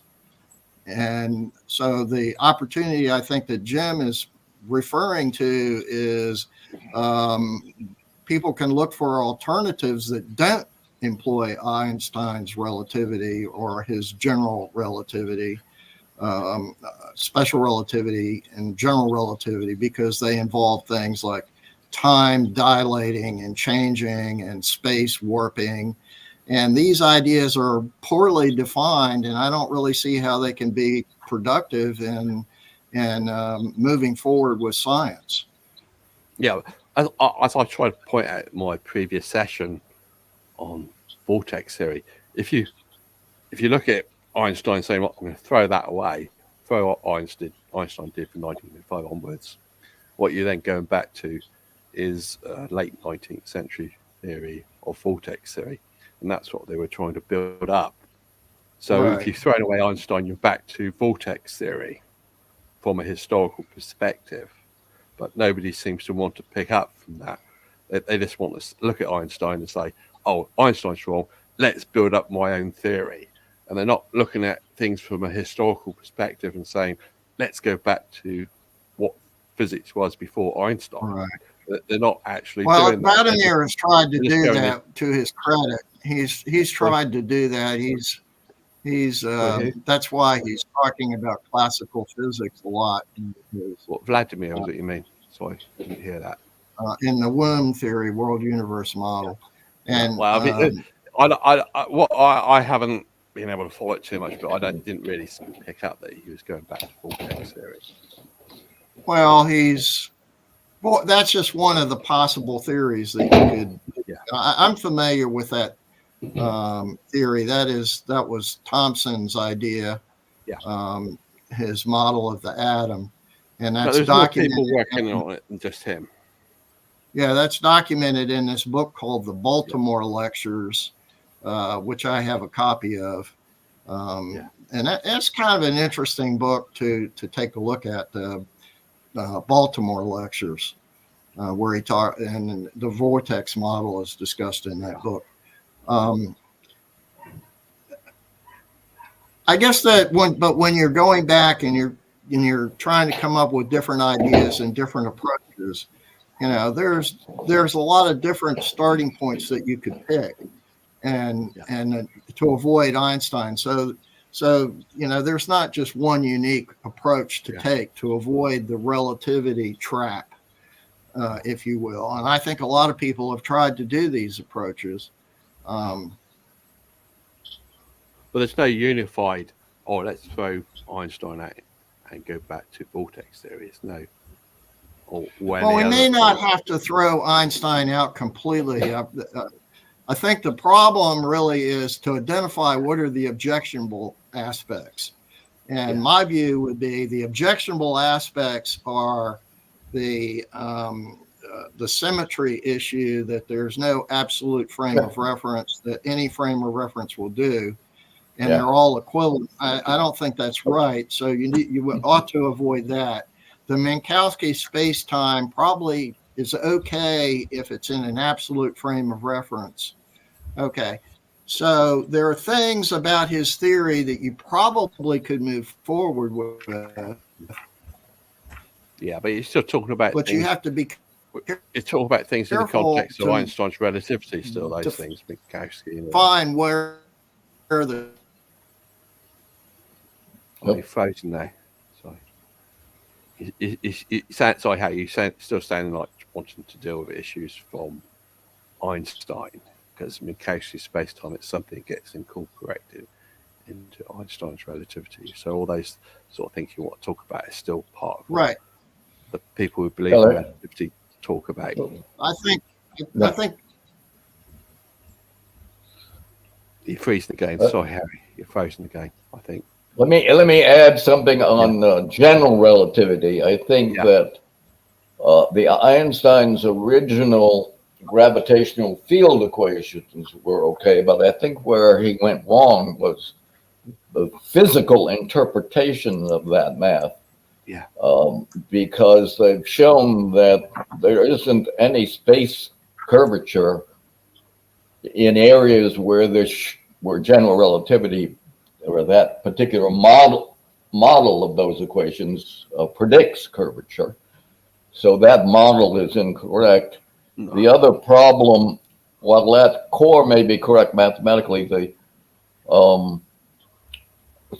And so the opportunity I think that Jim is referring to is people can look for alternatives that don't employ Einstein's relativity or his general relativity, special relativity and general relativity, because they involve things like time dilating and changing and space warping. And these ideas are poorly defined, and I don't really see how they can be productive in moving forward with science. Yeah, as I tried to point out in my previous session on vortex theory, if you look at Einstein saying, well, I'm going to throw that away, throw what Einstein did from 1905 onwards, what you're then going back to is late 19th century theory of vortex theory, and that's what they were trying to build up. So if you've thrown away Einstein, you're back to vortex theory from a historical perspective, but nobody seems to want to pick up from that. They just want to look at Einstein and say, oh, Einstein's wrong, let's build up my own theory. And they're not looking at things from a historical perspective and saying, let's go back to what physics was before Einstein. Right. They're not actually doing that. Vladimir has tried to do that to his credit. He's tried to do that. He's that's why he's talking about classical physics a lot. What, Vladimir, was it you mean? Sorry, I didn't hear that. In the womb theory, world universe model. And well, I haven't been able to follow it too much, but I didn't really pick up that he was going back to vortex theory. Well, that's just one of the possible theories that you could. Yeah. I'm familiar with that theory. That was Thomson's idea. Yeah. His model of the atom, and that's documented. People working on it, and just him. Yeah, that's documented in this book called The Baltimore Lectures, which I have a copy of. And that's kind of an interesting book to take a look at, the Baltimore Lectures, where he taught, and the vortex model is discussed in that book. I guess that when you're going back and you're trying to come up with different ideas and different approaches, there's a lot of different starting points that you could pick, and to avoid Einstein. So there's not just one unique approach to take to avoid the relativity trap, if you will. And I think a lot of people have tried to do these approaches. But there's no unified, let's throw Einstein out and go back to vortex theory. It's no. Well, we may not have to throw Einstein out completely. I think the problem really is to identify what are the objectionable aspects. And my view would be the objectionable aspects are the symmetry issue, that there's no absolute frame of reference, that any frame of reference will do, and they're all equivalent. I don't think that's right. So you ought to avoid that. The Minkowski space-time probably is okay if it's in an absolute frame of reference. Okay. So there are things about his theory that you probably could move forward with. Yeah, but you're still talking about But you have to be you're talking about things in the context of Einstein's relativity still, those things, Minkowski. Find where the... You're frozen now. Sorry, how you still sounding like wanting to deal with issues from Einstein, because Minkowski space-time, it's something that gets incorporated into Einstein's relativity. So all those sort of things you want to talk about is still part of right. the people who believe in relativity talk about. I think You're freezing again. Sorry, Harry. You're frozen again, I think. Let me add something on general relativity. I think that the Einstein's original gravitational field equations were okay, but I think where he went wrong was the physical interpretation of that math. Yeah. Because they've shown that there isn't any space curvature in areas where where general relativity or that particular model of those equations predicts curvature. So that model is incorrect. No. The other problem, while that core may be correct mathematically,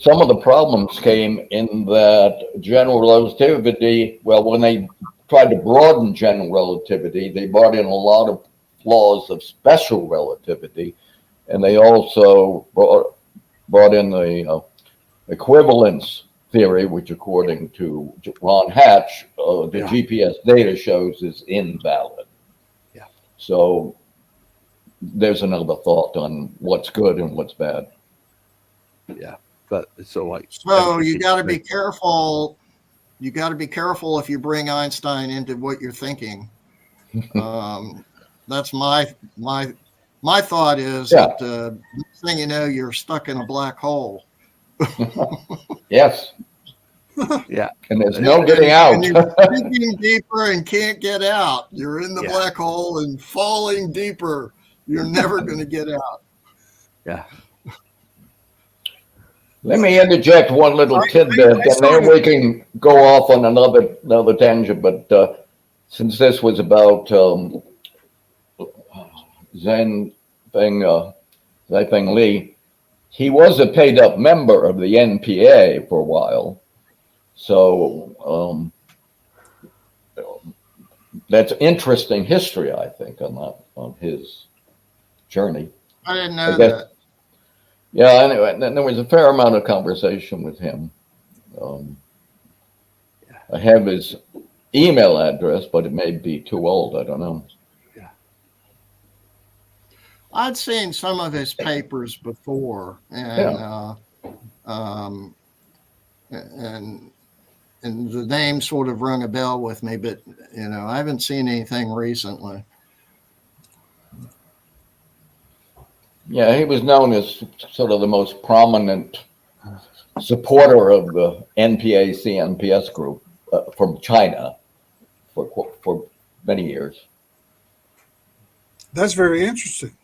some of the problems came in that general relativity, well, when they tried to broaden general relativity, they brought in a lot of laws of special relativity, and they also brought in the equivalence theory, which according to Ron Hatch, the GPS data shows is invalid. Yeah. So there's another thought on what's good and what's bad. Yeah. But it's all like, so you got to be careful. You got to be careful if you bring Einstein into what you're thinking. That's my thought is that next thing you know, you're stuck in a black hole. Yes. Yeah. And there's no getting out. And you're sinking deeper and can't get out. You're in the black hole and falling deeper. You're never going to get out. Yeah. Let me interject one little tidbit, and then we can go off on another tangent. But since this was about Zifeng Li, he was a paid-up member of the NPA for a while. So that's interesting history, I think, on his journey. I didn't know that. Yeah, anyway, there was a fair amount of conversation with him. I have his email address, but it may be too old. I don't know. Yeah. I'd seen some of his papers before, and the name sort of rung a bell with me, but I haven't seen anything recently. Yeah, he was known as sort of the most prominent supporter of the NPA-CNPS group from China for many years. That's very interesting.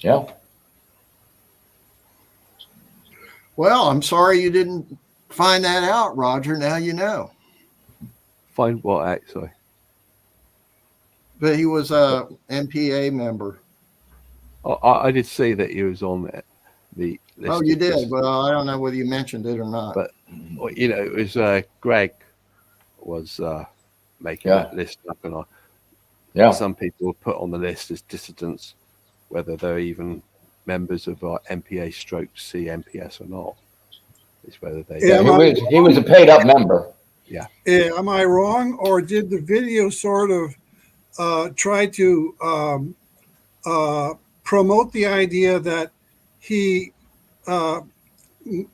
Yeah. Well, I'm sorry you didn't find that out, Roger. Now you know. Find what out, sorry? But he was a NPA member. I did see that he was on the list. Oh, you did? Well, I don't know whether you mentioned it or not. But, it was Greg was making that list up, and some people were put on the list as dissidents, whether they're even members of our NPA/CNPS or not. Is whether they. Yeah, he was a paid-up member. Yeah. Am I wrong, or did the video sort of try to promote the idea that he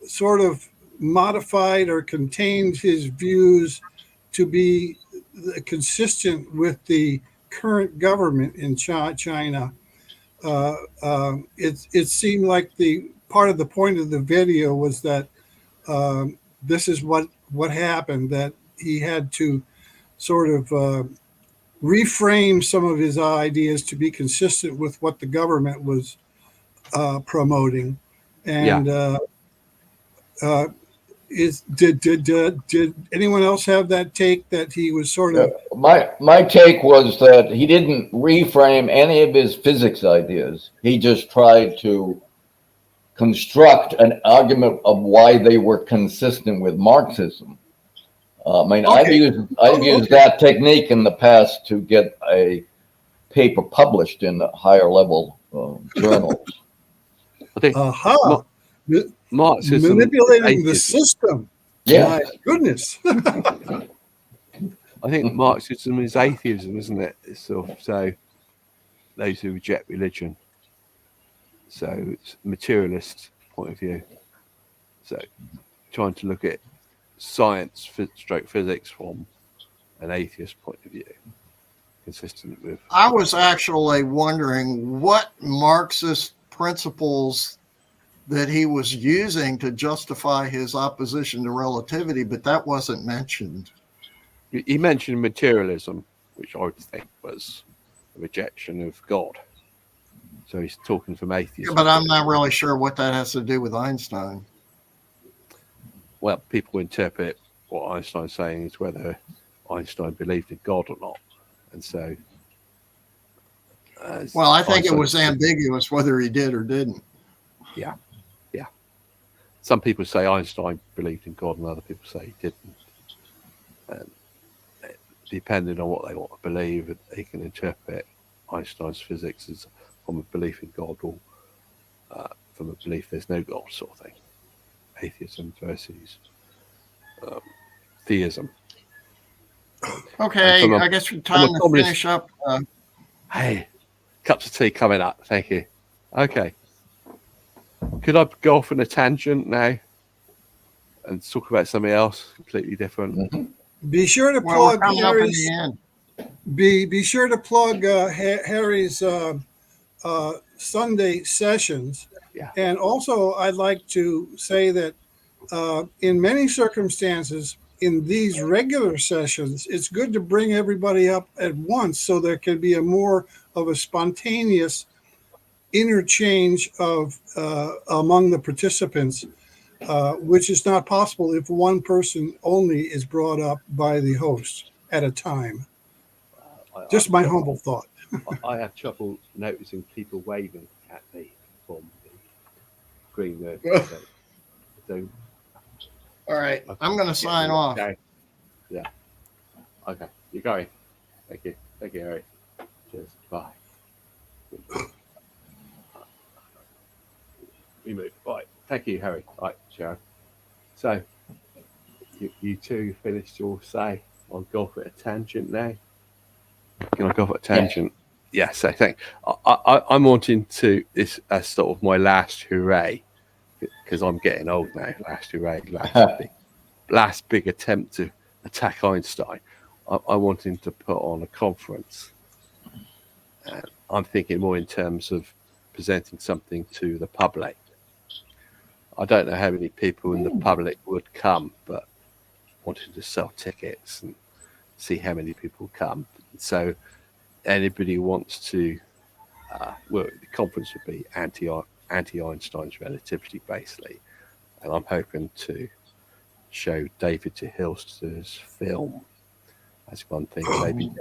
sort of modified or contained his views to be consistent with the current government in China? It seemed like the part of the point of the video was that this is what happened, that he had to sort of reframe some of his ideas to be consistent with what the government was promoting. And did anyone else have that take, that he was sort of? My take was that he didn't reframe any of his physics ideas. He just tried to construct an argument of why they were consistent with Marxism. I've used that technique in the past to get a paper published in higher level journals. I think Marxism, manipulating the system. Yeah. My goodness. I think Marxism is atheism, isn't it? It's sort of, so those who reject religion. So it's a materialist point of view. So trying to look at science, stroke physics from an atheist point of view, consistent with. I was actually wondering what Marxist principles that he was using to justify his opposition to relativity, but that wasn't mentioned. He mentioned materialism, which I would think was a rejection of God. So he's talking from atheism. Yeah, but I'm not really sure what that has to do with Einstein. Well, people interpret what Einstein's saying is whether Einstein believed in God or not. And so... well, I think it was ambiguous whether he did or didn't. Yeah. Some people say Einstein believed in God and other people say he didn't. And depending on what they want to believe, they can interpret Einstein's physics as from a belief in God or from a belief there's no God sort of thing. Atheism versus theism. Okay, I guess it's time to finish up. Hey, cups of tea coming up. Thank you. Okay. Could I go off on a tangent now and talk about something else completely different? Mm-hmm. Be sure to plug Harry's. Be sure to plug Harry's Sunday sessions. Yeah. And also, I'd like to say that in many circumstances, in these regular sessions, it's good to bring everybody up at once so there can be a more of a spontaneous interchange of among the participants, which is not possible if one person only is brought up by the host at a time. Just my humble thought. I have trouble noticing people waving at me from the green room. So, all right, I'm going to sign off. Okay. Yeah. Okay, you're going. Thank you. Thank you, Harry. Cheers. Bye. We move. Right. Thank you, Harry. Right, Sharon. So, you two finished your say. I'll go off at a tangent now. Can I go off at a tangent? Yes, I think. I'm wanting to, this as sort of my last hooray, because I'm getting old now. Last hooray. Last big attempt to attack Einstein. I want him to put on a conference. I'm thinking more in terms of presenting something to the public. I don't know how many people in the public would come, but wanted to sell tickets and see how many people come. So anybody who wants to, well, the conference would be anti-Einstein's relativity, basically. And I'm hoping to show David Hilster's film. That's one thing. Maybe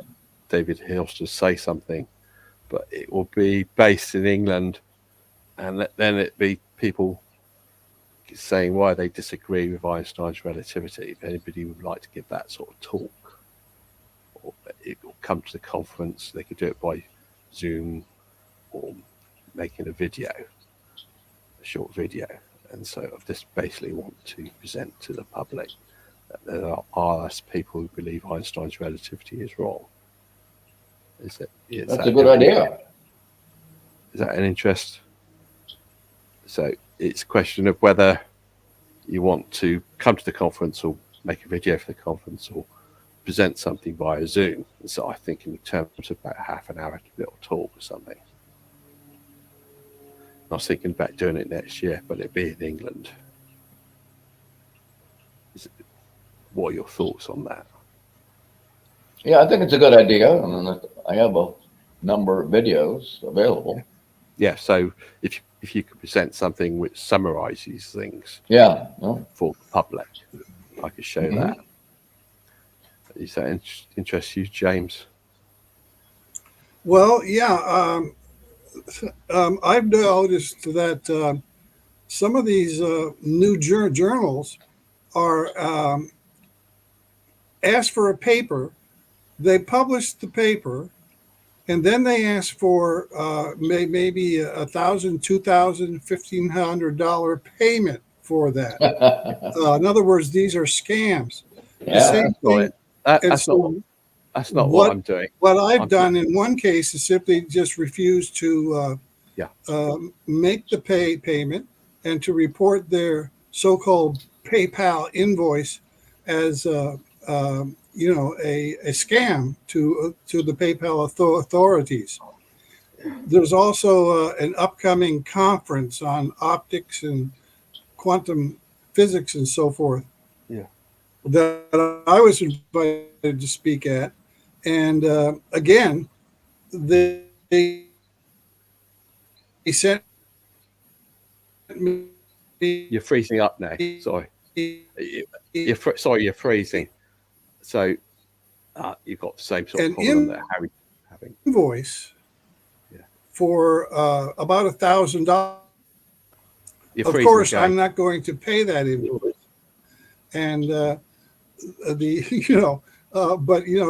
David Hilster say something, but it will be based in England, and then it be people saying why they disagree with Einstein's relativity. If anybody would like to give that sort of talk, or it will come to the conference, they could do it by Zoom or making a video, a short video. And so I just basically want to present to the public that there are people who believe Einstein's relativity is wrong. That's a good idea. Is that an interest? So it's a question of whether you want to come to the conference or make a video for the conference or present something via Zoom. And so I think in terms of about half an hour little talk or something. I was thinking about doing it next year, but it'd be in England. What are your thoughts on that? Yeah, I think it's a good idea. I mean, I have a number of videos available. Yeah, so if you could present something which summarizes things for the public, I could show that. Is that interest you, James? Well, yeah. I've noticed that some of these new journals are asked for a paper. They publish the paper, and then they ask for maybe $1,000, $2,000, $1,500 payment for that. In other words, these are scams. Yeah, that's not That's not what I'm doing. What I've done in one case is simply just refuse to make the payment and to report their so-called PayPal invoice as a scam to the PayPal authorities. There's also an upcoming conference on optics and quantum physics and so forth that I was invited to speak at. And again, they sent me. You're freezing up now. Sorry. You're freezing. So you've got the same sort of problem that Harry's having. Invoice for about $1,000. Of course, I'm not going to pay that invoice. And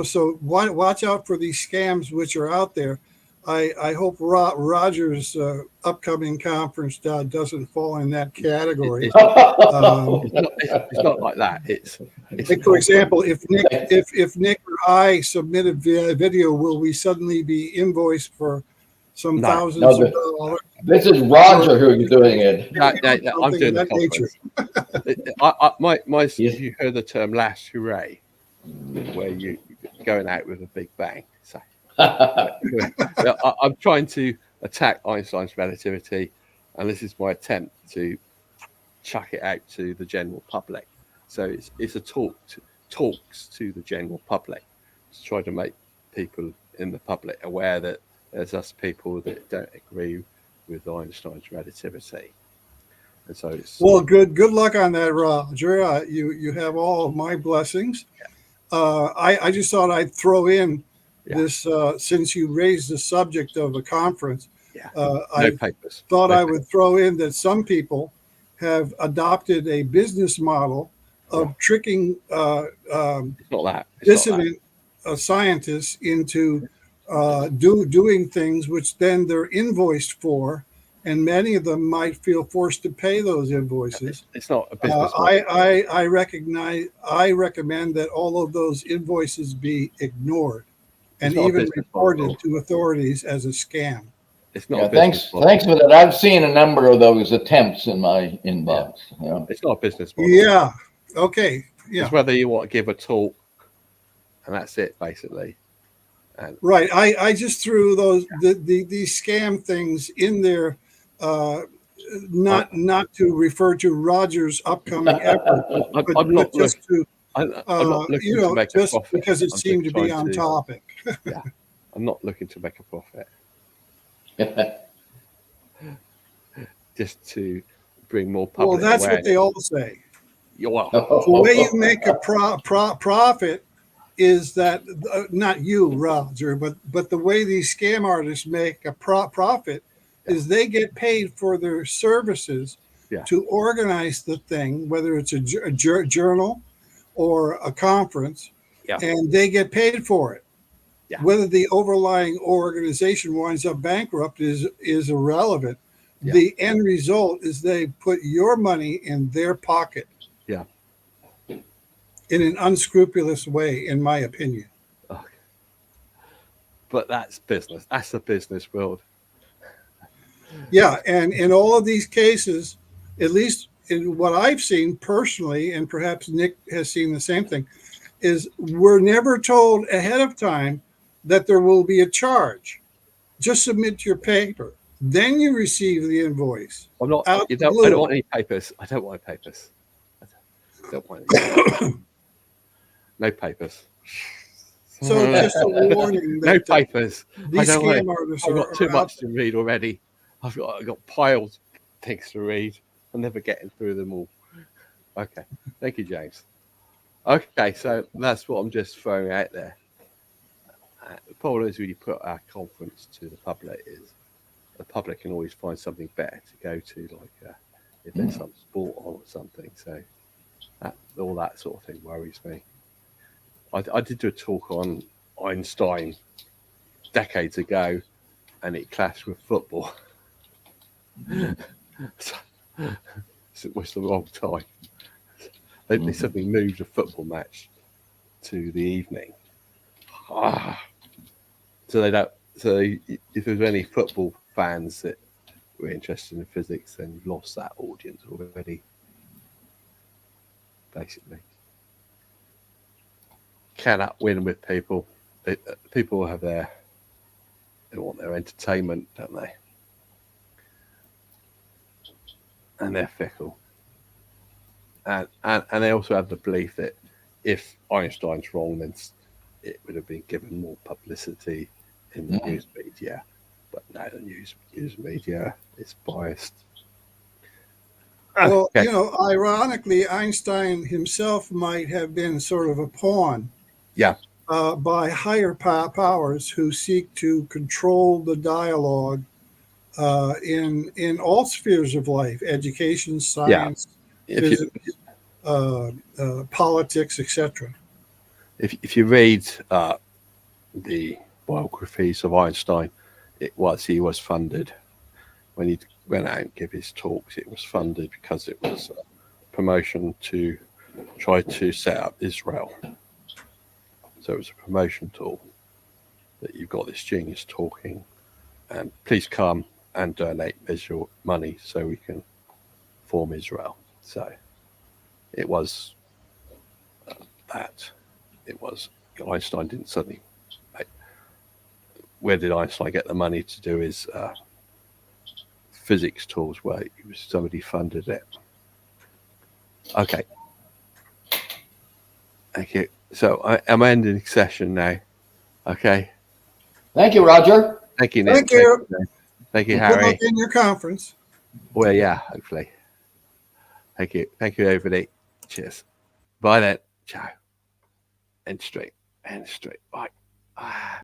so watch out for these scams which are out there. I hope Roger's upcoming conference doesn't fall in that category. It's not like that. It's like, for example, if Nick or I submit a video, will we suddenly be invoiced for some thousands of dollars? This is Roger who's doing it. No, I'm doing the conference. You heard the term last hooray, where you're going out with a big bang. So I'm trying to attack Einstein's relativity, and this is my attempt to chuck it out to the general public. So it's a talks to the general public to try to make people in the public aware that there's us people that don't agree with Einstein's relativity. And so it's good luck on that, Roger. You have all of my blessings. I just thought I'd throw in this since you raised the subject of a conference. I would throw in that some people have adopted a business model of tricking dissident scientists into doing things which then they're invoiced for, and many of them might feel forced to pay those invoices. It's not a business model. I recommend that all of those invoices be ignored and even reported to authorities as a scam. It's not. Thanks for that. I've seen a number of those attempts in my inbox. It's not a business model. Yeah. Okay. Yeah. It's whether you want to give a talk, and that's it, basically. And right. I just threw these scam things in there, not to refer to Roger's upcoming effort, I'm not looking to make a profit. Because it seemed to be on topic. I'm not looking to make a profit. Just to bring more public that's awareness. What they all say. The way you make a profit is that not you, Roger, but the way these scam artists make a profit is they get paid for their services to organize the thing, whether it's a journal or a conference, and they get paid for it. Whether the overlying organization winds up bankrupt is irrelevant. The end result is they put your money in their pocket. In an unscrupulous way, in my opinion. Okay. But that's business. That's the business world. And in all of these cases, at least in what I've seen personally, and perhaps Nick has seen the same thing, is we're never told ahead of time that there will be a charge. Just submit your paper. Then you receive the invoice. I don't want any papers. I don't want papers. I don't want any. No papers. So just a warning. No papers. These scam artists I've got too much to read already. I've got piles of things to read. I'm never getting through them all. Okay. Thank you, James. Okay, so that's what I'm just throwing out there. The problem is when you put our conference to the public is the public can always find something better to go to, like if there's some sport on or something. So all that sort of thing worries me. I did do a talk on Einstein decades ago, and it clashed with football. So it was the wrong time. They suddenly moved a football match to the evening. So they don't. So if there's any football fans that were interested in physics, then you've lost that audience already. Basically, cannot win with people. People have they want their entertainment, don't they? And they're fickle. And they also have the belief that if Einstein's wrong, then it would have been given more publicity in the news media. But no, the news media is biased. Well, ironically, Einstein himself might have been sort of a pawn. Yeah. By higher powers who seek to control the dialogue in all spheres of life: education, science, physics, politics, etc. If you read the biographies of Einstein, he was funded when he went out and give his talks. It was funded because it was a promotion to try to set up Israel. So it was a promotion tool that you've got this genius talking, and please come and donate Israel money so we can form Israel. So it was that. It was Einstein didn't suddenly. Where did Einstein get the money to do his physics tools? Well, it was somebody funded it. Okay. Thank you. So I'm ending the session now. Okay. Thank you, Roger. Thank you, Nick. Thank you. Thank you, Good Harry. luck in your conference. Well, yeah, hopefully. Thank you. Thank you, everybody. Cheers. Bye then. Ciao. End straight. Bye.